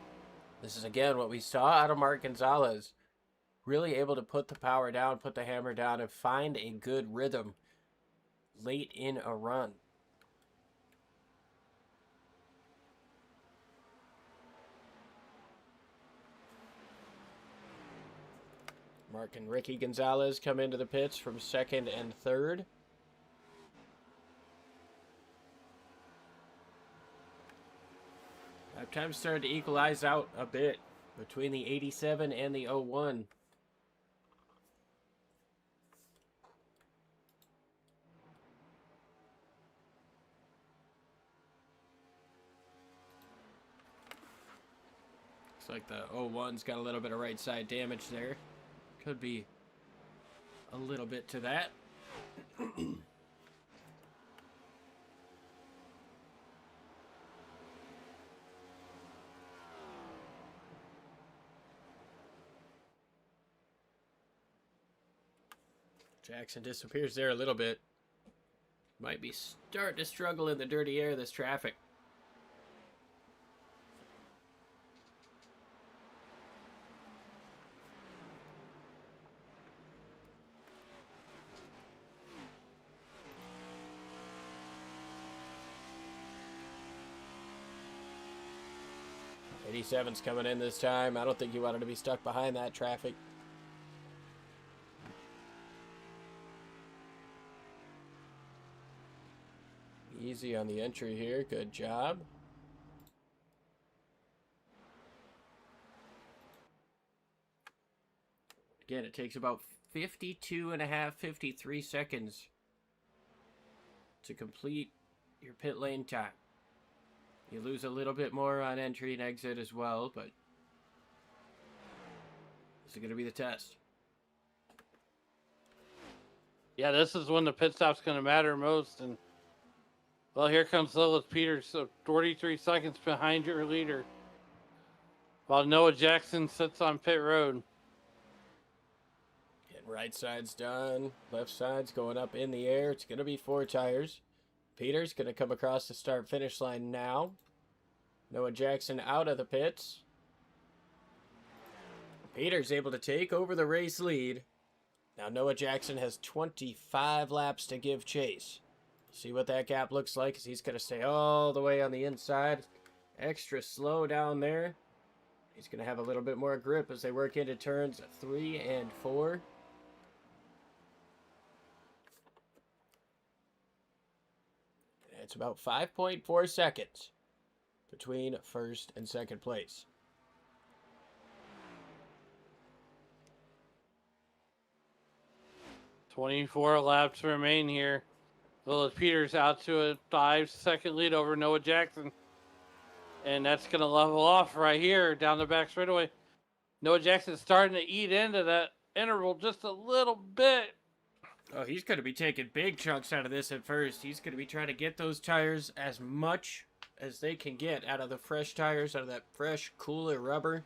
This is again what we saw out of Mark Gonzalez. Really able to put the power down, put the hammer down, and find a good rhythm late in a run. Mark and Ricky Gonzalez come into the pits from 2nd and 3rd. Lap time started to equalize out a bit between the 87 and the 01. Looks like the 01's got a little bit of right side damage there. Could be a little bit to that. Jackson disappears there a little bit. Might be starting to struggle in the dirty air, this traffic. '87's coming in this time. I don't think he wanted to be stuck behind that traffic. Easy on the entry here. Good job. Again, it takes about 53 seconds to complete your pit lane time. You lose a little bit more on entry and exit as well, but this is going to be the test. Yeah, this is when the pit stop's going to matter most. And, well, here comes Lilith Peters, so 43 seconds behind your leader, while Noah Jackson sits on pit road. And right side's done. Left side's going up in the air. It's going to be 4 tires. Peters going to come across the start-finish line now. Noah Jackson out of the pits. Peters able to take over the race lead. Now Noah Jackson has 25 laps to give chase. See what that gap looks like, as he's going to stay all the way on the inside. Extra slow down there. He's going to have a little bit more grip as they work into turns 3 and 4. It's about 5.4 seconds between first and second place. "24 laps remain here. Lilith Peters out to a 5-second lead over Noah Jackson. And that's going to level off right here down the back straightaway. Noah Jackson's starting to eat into that interval just a little bit. Oh, he's going to be taking big chunks out of this at first. He's going to be trying to get those tires as much as they can get out of the fresh tires, out of that fresh, cooler rubber.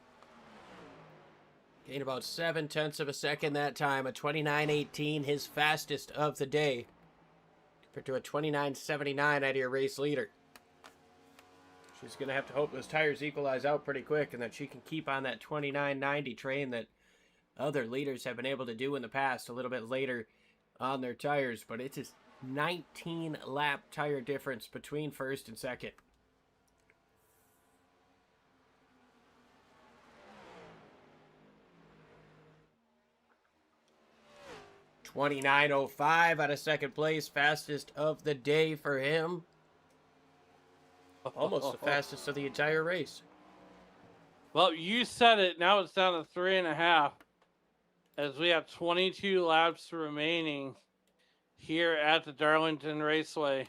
Gained about 0.7 of a second that time, a 29.18, his fastest of the day, compared to a 29.79 out of your race leader. She's going to have to hope those tires equalize out pretty quick and that she can keep on that 29.90 train that other leaders have been able to do in the past a little bit later on their tires. But it's a 19 lap tire difference between first and second. $29.05 out of second place, fastest of the day for him. Almost the fastest of the entire race. Well, you said it. Now it's down to 3.5, as we have 22 laps remaining here at the Darlington Raceway.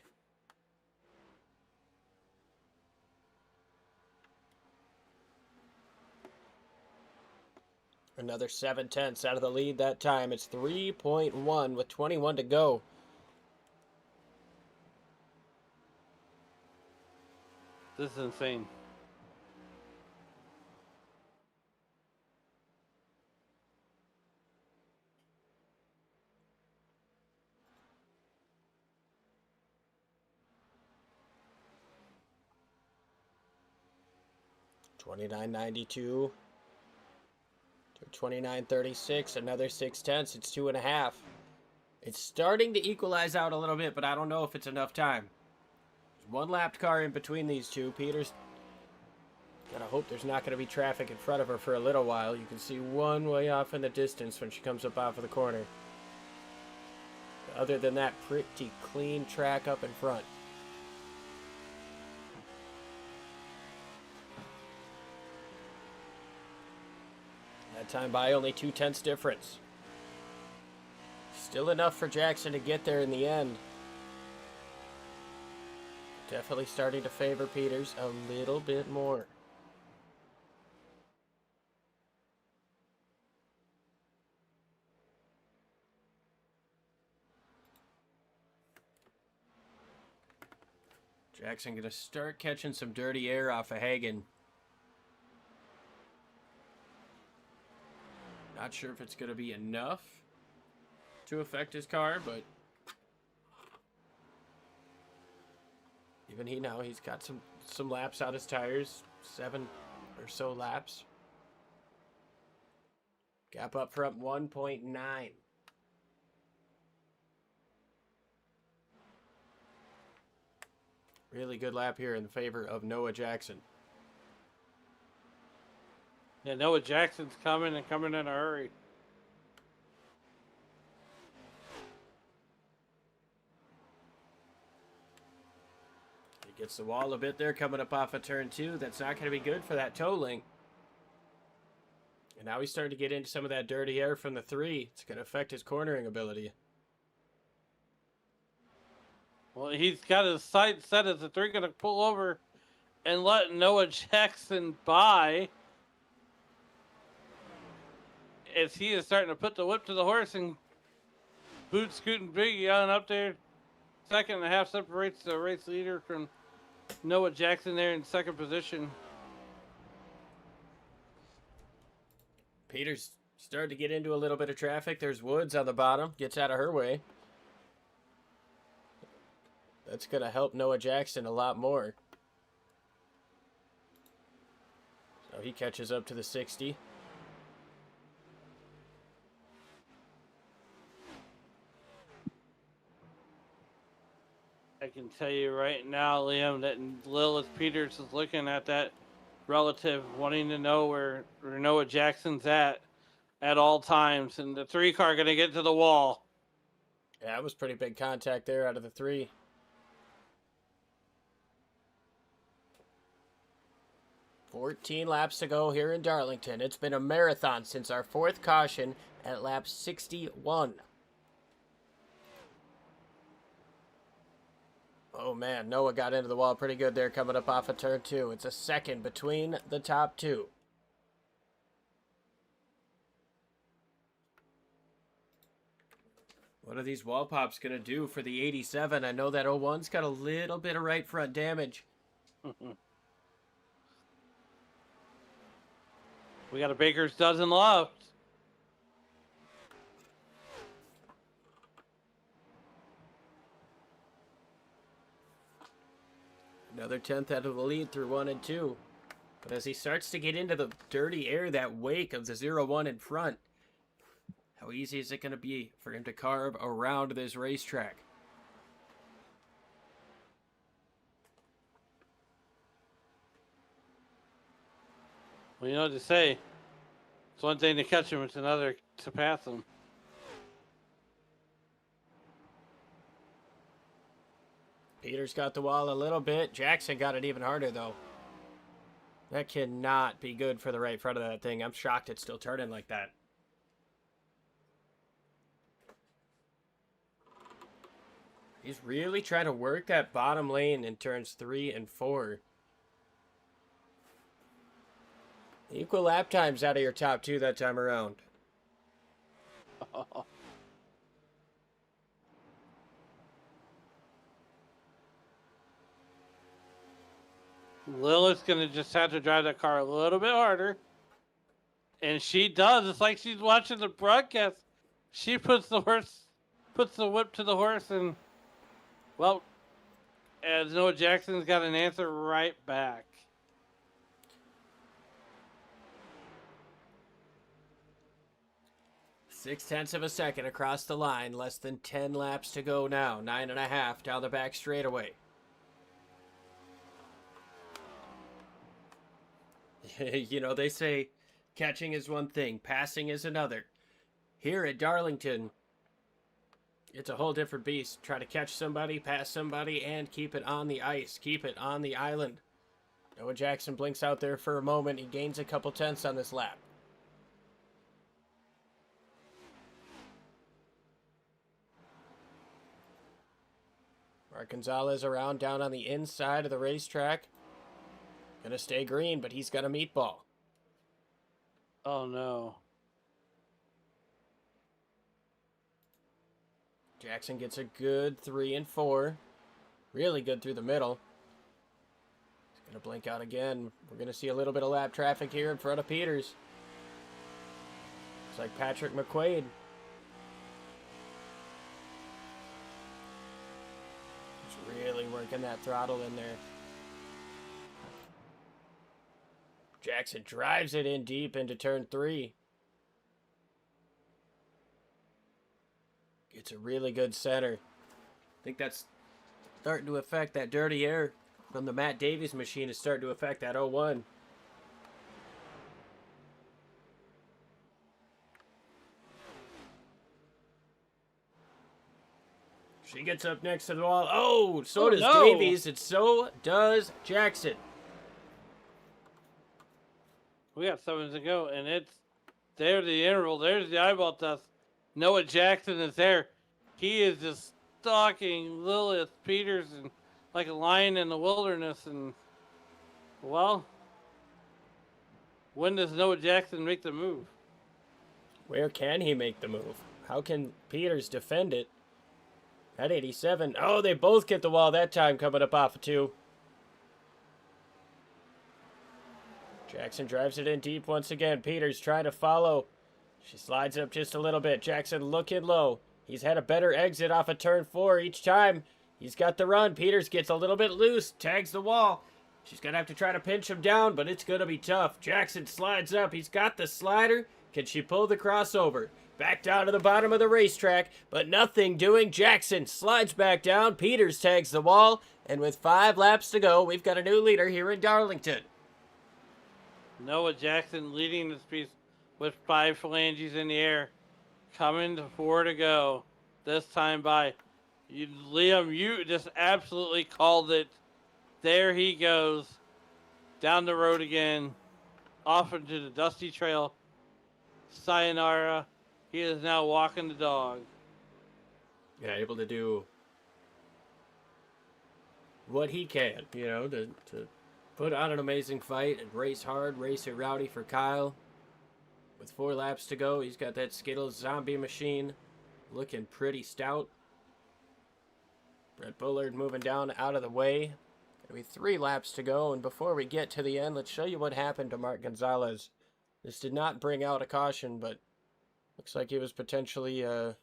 Another 0.7 out of the lead that time. It's 3.1 with 21 to go. This is insane. $29.92 to $29.36. Another 0.6. It's 2.5. It's starting to equalize out a little bit, but I don't know if it's enough time. There's one lapped car in between these two. Peters, gotta hope there's not going to be traffic in front of her for a little while. You can see one way off in the distance when she comes up off of the corner. Other than that, pretty clean track up in front. That time by only 0.2 difference. Still enough for Jackson to get there in the end. Definitely starting to favor Peters a little bit more. Jackson going to start catching some dirty air off of Hagen. Not sure if it's going to be enough to affect his car, but even he's got some laps out his tires, 7 or so laps. Gap up front 1.9. Really good lap here in favor of Noah Jackson. Yeah, Noah Jackson's coming and coming in a hurry. He gets the wall a bit there coming up off of turn 2. That's not going to be good for that toe link. And now he's starting to get into some of that dirty air from the 3. It's going to affect his cornering ability. Well, he's got his sights set as the 3 going to pull over and let Noah Jackson by. As he is starting to put the whip to the horse and boot scooting Biggie on up there. 2.5 separates the race leader from Noah Jackson there in 2nd position. Peter's starting to get into a little bit of traffic. There's Woods on the bottom. Gets out of her way. That's going to help Noah Jackson a lot more. So he catches up to the 60. I can tell you right now, Liam, that Lilith Peters is looking at that relative, wanting to know where Noah Jackson's at all times. And the 3 car going to get to the wall. Yeah, that was pretty big contact there out of the 3. "14 laps to go here in Darlington. It's been a marathon since our 4th caution at lap 61. Oh man, Noah got into the wall pretty good there coming up off of turn 2. It's a 2nd between the top 2. What are these wall pops going to do for the 87? I know that 01's got a little bit of right front damage. We got a baker's dozen left. Another 10th out of the lead through 1 and 2. But as he starts to get into the dirty air, that wake of the 0-1 in front, how easy is it going to be for him to carve around this racetrack? Well, you know what to say. It's one thing to catch him, it's another to pass him. Peter's got the wall a little bit. Jackson got it even harder, though. That cannot be good for the right front of that thing. I'm shocked it's still turning like that. He's really trying to work that bottom lane in turns 3 and 4. Equal lap times out of your top 2 that time around. Lilith's going to just have to drive that car a little bit harder. And she does. It's like she's watching the broadcast. She puts the whip to the horse, and, well, as Noah Jackson's got an answer right back. Six-tenths of a second across the line. Less than 10 laps to go now. 9.5 down the back straightaway. You know, they say catching is one thing, passing is another. Here at Darlington, it's a whole different beast. Try to catch somebody, pass somebody, and keep it on the ice. Keep it on the island. Noah Jackson blinks out there for a moment. He gains a couple tenths on this lap. Mark Gonzalez around down on the inside of the racetrack. Gonna stay green, but he's got a meatball. Oh, no. Jackson gets a good 3 and 4. Really good through the middle. Gonna blink out again. We're gonna see a little bit of lap traffic here in front of Peters. It's like Patrick McQuaid. Just really working that throttle in there. Jackson drives it in deep into turn 3. Gets a really good center. I think that's starting to affect that dirty air from the Matt Davies machine. Is starting to affect that 01. She gets up next to the wall. Oh, so does no. Davies, and so does Jackson. We got 7 to go, and it's there's the interval. There's the eyeball test. Noah Jackson is there. He is just stalking Lilith Peterson like a lion in the wilderness. And, well, when does Noah Jackson make the move? Where can he make the move? How can Peters defend it? At 87. Oh, they both get the wall that time, coming up off of 2. Jackson drives it in deep once again. Peters trying to follow. She slides up just a little bit. Jackson looking low. He's had a better exit off of turn 4 each time. He's got the run. Peters gets a little bit loose. Tags the wall. She's going to have to try to pinch him down, but it's going to be tough. Jackson slides up. He's got the slider. Can she pull the crossover? Back down to the bottom of the racetrack, but nothing doing. Jackson slides back down. Peters tags the wall. And with 5 laps to go, we've got a new leader here in Darlington. Noah Jackson leading this piece with 5 phalanges in the air. Coming to 4 to go. This time by Liam, you just absolutely called it. There he goes. Down the road again. Off into the dusty trail. Sayonara. He is now walking the dog. Yeah, able to do what he can, you know, to put on an amazing fight and race hard, race it rowdy for Kyle. With 4 laps to go, he's got that Skittles zombie machine looking pretty stout. Brett Bullard moving down out of the way. Gonna be 3 laps to go, and before we get to the end, let's show you what happened to Mark Gonzalez. This did not bring out a caution, but looks like he was potentially some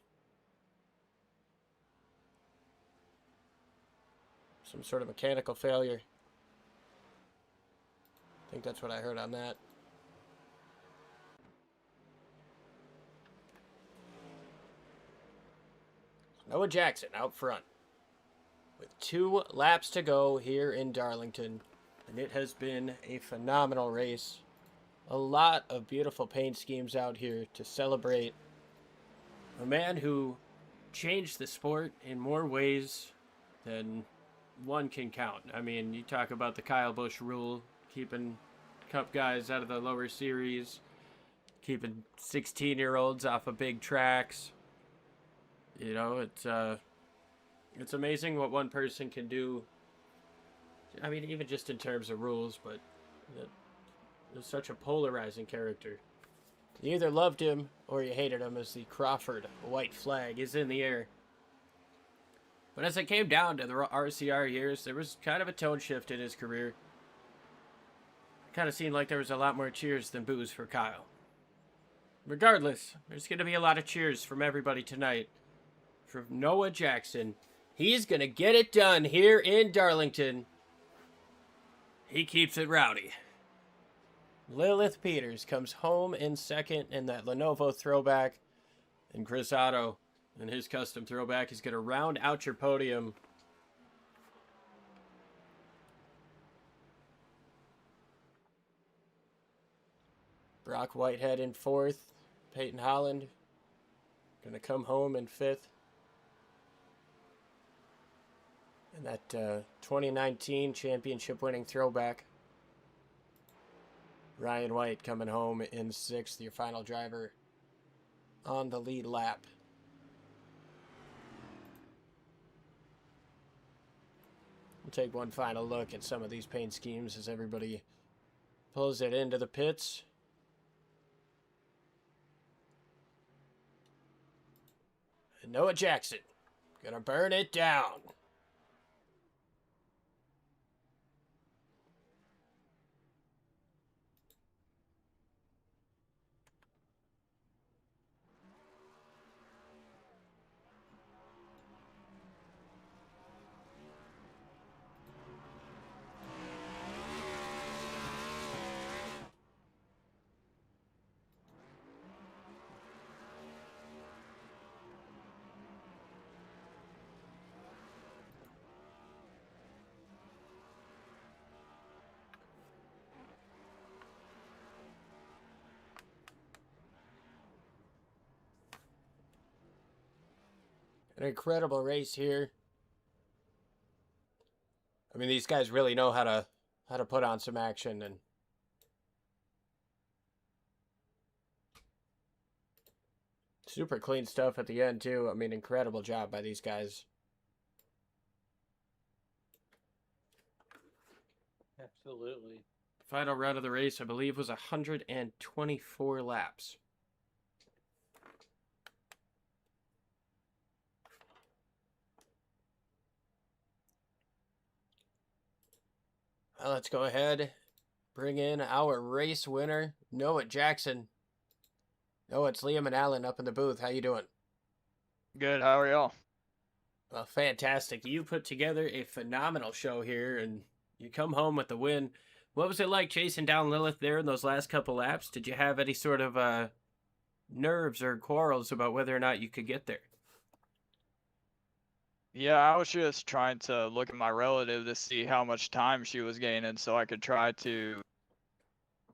sort of mechanical failure. I think that's what I heard on that. Noah Jackson out front with 2 laps to go here in Darlington, and it has been a phenomenal race. A lot of beautiful paint schemes out here to celebrate a man who changed the sport in more ways than one can count. I mean, you talk about the Kyle Busch rule, keeping Cup guys out of the lower series, keeping 16-year-olds off of big tracks. You know, it's amazing what one person can do. I mean, even just in terms of rules, but he's such a polarizing character. You either loved him or you hated him, as the Crawford white flag is in the air. But as it came down to the RCR years, there was kind of a tone shift in his career. It kind of seemed like there was a lot more cheers than boos for Kyle. Regardless, there's going to be a lot of cheers from everybody tonight. From Noah Jackson. He's going to get it done here in Darlington. He keeps it rowdy. Lilith Peters comes home in second in that Lenovo throwback. And Chris Otto in his custom throwback is going to round out your podium. Brock Whitehead in 4th. Peyton Holland going to come home in 5th. And that 2019 championship winning throwback. Ryan White coming home in 6th, your final driver on the lead lap. We'll take one final look at some of these paint schemes as everybody pulls it into the pits. And Noah Jackson gonna burn it down. An incredible race here. I mean, these guys really know how to put on some action, and super clean stuff at the end too. I mean, incredible job by these guys. Absolutely. Final round of the race, I believe, was 124 laps. Well, let's go ahead, bring in our race winner, Noah Jackson. Noah, it's Liam and Alan up in the booth. How you doing? Good. How are y'all? Well, fantastic. You put together a phenomenal show here, and you come home with the win. What was it like chasing down Lilith there in those last couple laps? Did you have any sort of nerves or quarrels about whether or not you could get there? Yeah, I was just trying to look at my relative to see how much time she was gaining so I could try to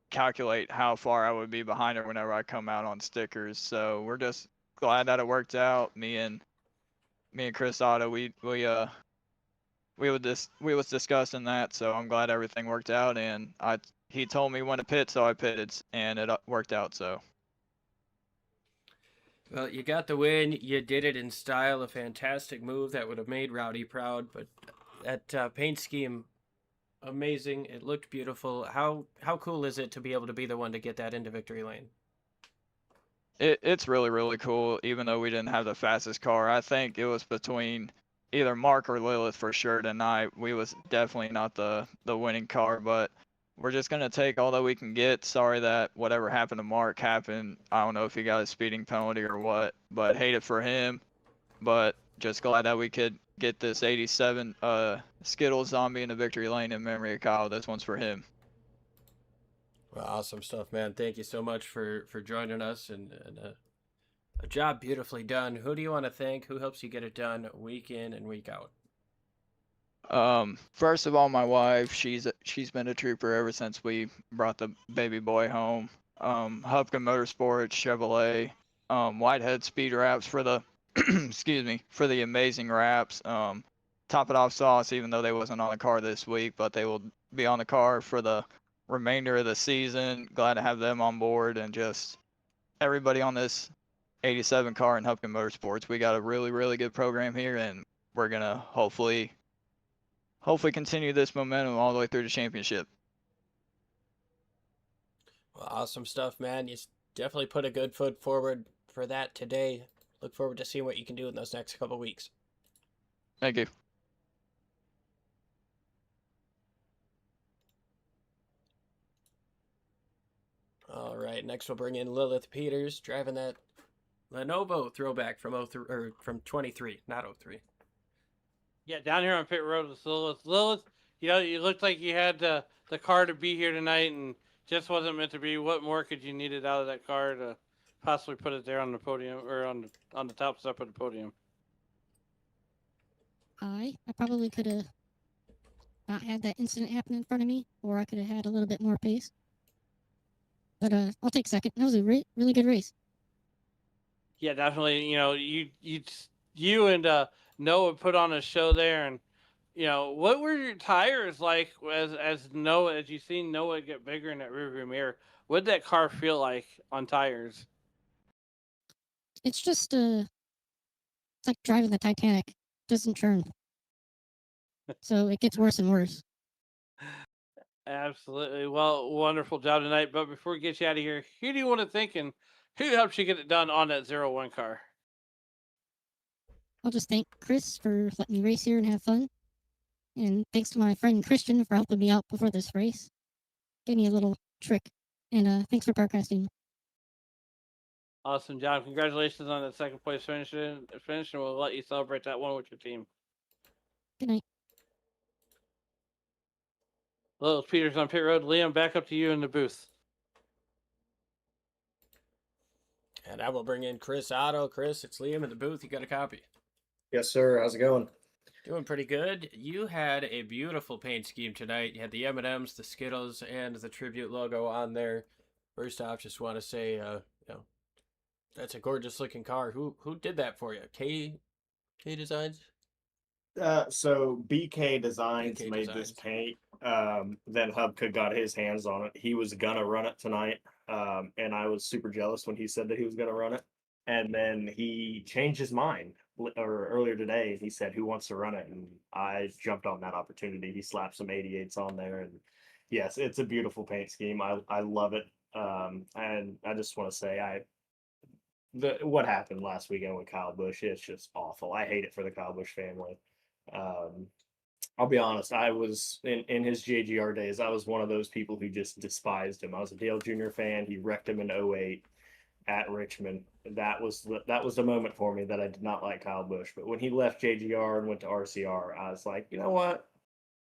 calculate how far I would be behind her whenever I come out on stickers. So we're just glad that it worked out. Me and Chris Otto, we was discussing that, so I'm glad everything worked out, and he told me when to pit, so I pitted, and it worked out. So. Well, you got the win. You did it in style. A fantastic move that would have made Rowdy proud. But that paint scheme, amazing. It looked beautiful. How cool is it to be able to be the one to get that into victory lane? It's really, really cool, even though we didn't have the fastest car. I think it was between either Mark or Lilith for sure tonight. We was definitely not the winning car, but we're just going to take all that we can get. Sorry that whatever happened to Mark happened. I don't know if he got a speeding penalty or what, but hate it for him. But just glad that we could get this 87 Skittle Zombie in the victory lane in memory of Kyle. This one's for him. Well, awesome stuff, man. Thank you so much for joining us, and a job beautifully done. Who do you want to thank? Who helps you get it done week in and week out? First of all, my wife, she's been a trooper ever since we brought the baby boy home. Hupkin Motorsports, Chevrolet, Whitehead Speed Wraps for the excuse me, for the amazing wraps. Top It Off Sauce, even though they wasn't on the car this week, but they will be on the car for the remainder of the season. Glad to have them on board, and just everybody on this 87 car in Hupkin Motorsports. We got a really, really good program here, and we're gonna hopefully continue this momentum all the way through the championship. Well, awesome stuff, man. You definitely put a good foot forward for that today. Look forward to seeing what you can do in those next couple weeks. Thank you. All right, next we'll bring in Lilith Peters, driving that Lenovo throwback from 03, or from 23, not 03. Yeah, down here on pit road with Lilith. Lilith, you looked like you had the car to be here tonight, and just wasn't meant to be. What more could you need it out of that car to possibly put it there on the podium, or on the top step of the podium? I probably could have not had that incident happen in front of me, or I could have had a little bit more pace. But I'll take second. That was a really good race. Yeah, definitely. You and Noah put on a show there, and what were your tires like as you seen Noah get bigger in that rearview mirror? What did that car feel like on tires? It's just it's like driving the Titanic. Doesn't turn. So it gets worse and worse. Absolutely. Well, wonderful job tonight. But before we get you out of here, who do you want to thank, and who helped you get it done on that 01 car? I'll just thank Chris for letting me race here and have fun. And thanks to my friend Christian for helping me out before this race. Gave me a little trick. And thanks for broadcasting. Awesome job. Congratulations on that second place finish, and we'll let you celebrate that one with your team. Good night. Lilith Peters on pit road. Liam, back up to you in the booth. And I will bring in Chris Otto. Chris, it's Liam in the booth. You got a copy? Yes, sir. How's it going? Doing pretty good. You had a beautiful paint scheme tonight. You had the M&Ms, the Skittles, and the tribute logo on there. First off, just want to say, that's a gorgeous looking car. Who did that for you? He designs? So BK Designs BK made this Designs. paint. Then Hubka got his hands on it. He was gonna run it tonight. And I was super jealous when he said that he was gonna run it. And then he changed his mind or earlier today. He said, "Who wants to run it?" And I jumped on that opportunity. He slapped some 88s on there, and yes, it's a beautiful paint scheme. I love it. And I just want to say what happened last weekend with Kyle Busch, it's just awful. I hate it for the Kyle Busch family. Um, I'll be honest, I was in his JGR days, I was one of those people who just despised him. I was a Dale Jr. fan. He wrecked him in '08 at Richmond. That was the moment for me that I did not like Kyle Busch. But when he left JGR and went to RCR, I was like, you know what?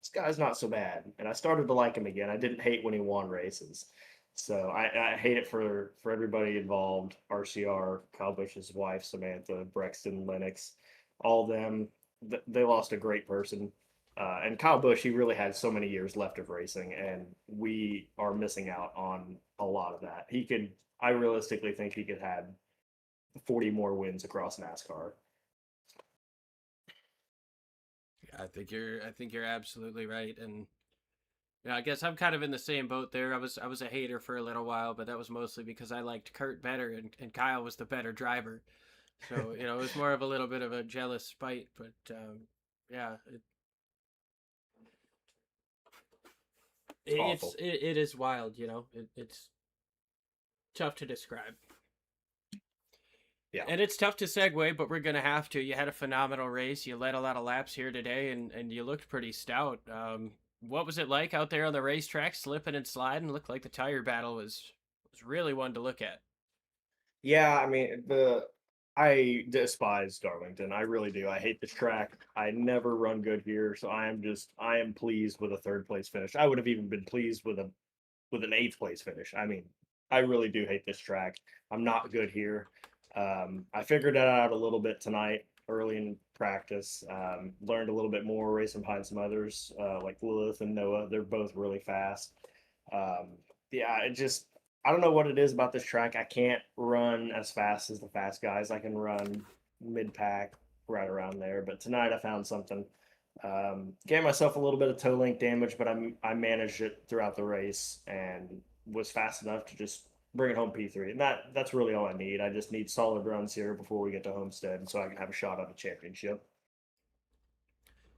This guy's not so bad. And I started to like him again. I didn't hate when he won races. So I hate it for everybody involved. RCR, Kyle Busch's wife, Samantha, Brexton, Lennox, all of them. They lost a great person. And Kyle Busch, he really had so many years left of racing, and we are missing out on a lot of that. I realistically think he could have 40 more wins across NASCAR. I think you're absolutely right, and I guess I'm kind of in the same boat there. I was a hater for a little while, but that was mostly because I liked Kurt better, and Kyle was the better driver. So it was more of a little bit of a jealous spite. But yeah, it is wild. It's tough to describe. Yeah. And it's tough to segue, but we're going to have to. You had a phenomenal race. You led a lot of laps here today, and you looked pretty stout. What was it like out there on the racetrack, slipping and sliding? Looked like the tire battle was really one to look at. Yeah, I mean, I despise Darlington. I really do. I hate this track. I never run good here, so I am pleased with a third place finish. I would have even been pleased with an eighth place finish. I mean, I really do hate this track. I'm not good here. I figured that out a little bit tonight, early in practice. Learned a little bit more, racing behind some others like Lilith and Noah. They're both really fast. Yeah, I don't know what it is about this track. I can't run as fast as the fast guys. I can run mid pack right around there. But tonight I found something. Gave myself a little bit of toe link damage, but I managed it throughout the race and was fast enough to just bring it home P3. And that's really all I need. I just need solid runs here before we get to Homestead, so I can have a shot at a championship.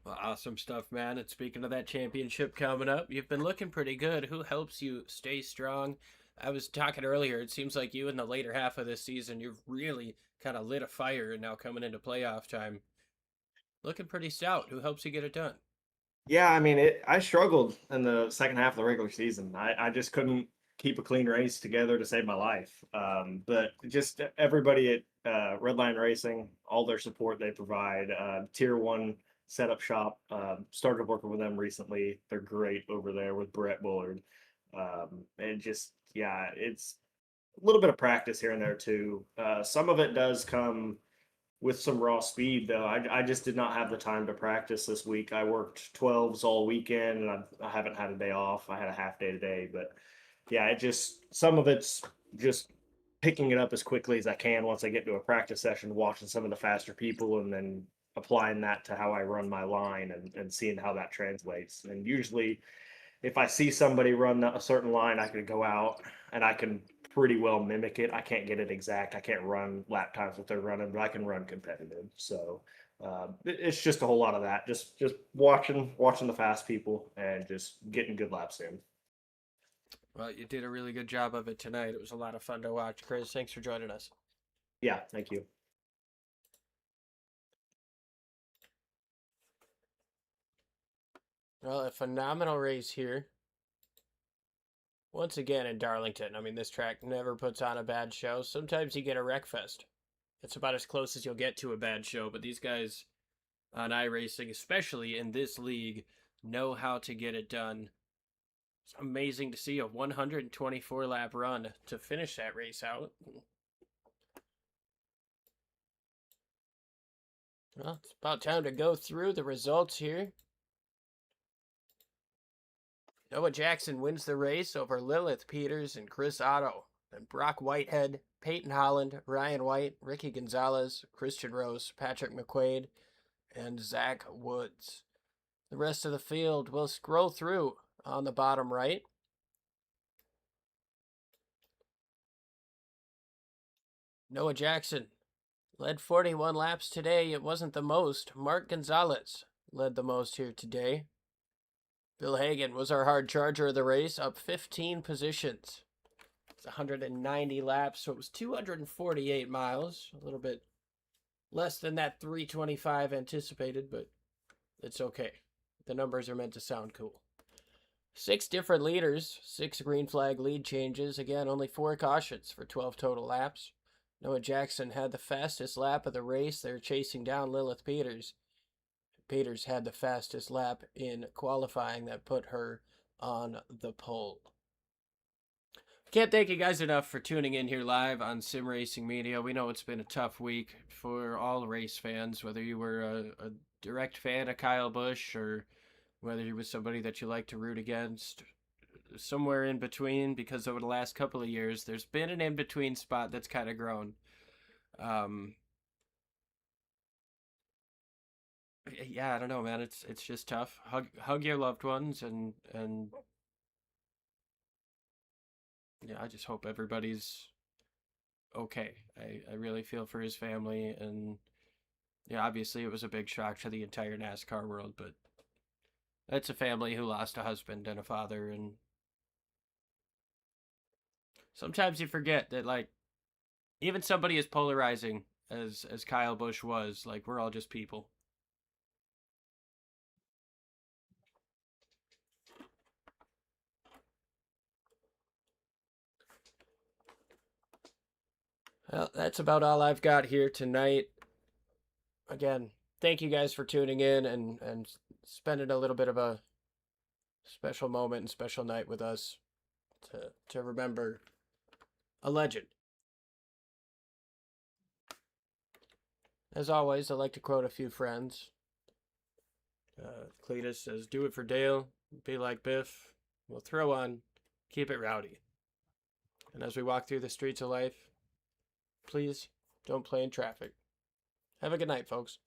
Well, awesome stuff, man. And speaking of that championship coming up, you've been looking pretty good. Who helps you stay strong? I was talking earlier, it seems like you in the later half of this season, you've really kind of lit a fire, and now coming into playoff time, looking pretty stout. Who helps you get it done? Yeah, I mean, I struggled in the second half of the regular season. I just couldn't keep a clean race together to save my life. But just everybody at Redline Racing, all their support they provide, Tier 1 setup shop, started working with them recently. They're great over there with Brett Bullard. And just, yeah, it's a little bit of practice here and there too. Some of it does come with some raw speed though. I just did not have the time to practice this week. I worked 12s all weekend, and I haven't had a day off. I had a half day today, but yeah, some of it's just picking it up as quickly as I can once I get to a practice session, watching some of the faster people, and then applying that to how I run my line and seeing how that translates. And usually if I see somebody run a certain line, I can go out and I can pretty well mimic it. I can't get it exact. I can't run lap times that they're running, but I can run competitive. So it's just a whole lot of that. Just watching the fast people and just getting good laps in. Well, you did a really good job of it tonight. It was a lot of fun to watch. Chris, thanks for joining us. Yeah, thank you. Well, a phenomenal race here. Once again in Darlington. I mean, this track never puts on a bad show. Sometimes you get a wreck fest. It's about as close as you'll get to a bad show, but these guys on iRacing, especially in this league, know how to get it done. It's amazing to see a 124 lap run to finish that race out. Well, it's about time to go through the results here. Noah Jackson wins the race over Lilith Peters and Chris Otto. And Brock Whitehead, Peyton Holland, Ryan White, Ricky Gonzalez, Christian Rose, Patrick McQuaid, and Zach Woods. The rest of the field will scroll through on the bottom right. Noah Jackson led 41 laps today. It wasn't the most. Mark Gonzalez led the most here today. Bill Hagan was our hard charger of the race, up 15 positions. It's 190 laps, so it was 248 miles. A little bit less than that 325 anticipated, but it's okay. The numbers are meant to sound cool. 6 different leaders, 6 green flag lead changes. Again, only 4 cautions for 12 total laps. Noah Jackson had the fastest lap of the race. They're chasing down Lilith Peters. Peters had the fastest lap in qualifying that put her on the pole. Can't thank you guys enough for tuning in here live on Sim Racing Media. We know it's been a tough week for all race fans, whether you were a direct fan of Kyle Busch or whether you were somebody that you like to root against. Somewhere in between, because over the last couple of years, there's been an in-between spot that's kind of grown. Yeah, I don't know, man. It's just tough. Hug your loved ones, and yeah, I just hope everybody's okay. I really feel for his family, and yeah, obviously it was a big shock to the entire NASCAR world, but it's a family who lost a husband and a father, and sometimes you forget that, like, even somebody as polarizing as Kyle Busch was, like, we're all just people. Well, that's about all I've got here tonight. Again, thank you guys for tuning in and spending a little bit of a special moment and special night with us to remember a legend. As always, I like to quote a few friends. Cletus says, "Do it for Dale, be like Biff, we'll throw on, keep it rowdy." And as we walk through the streets of life, please don't play in traffic. Have a good night, folks.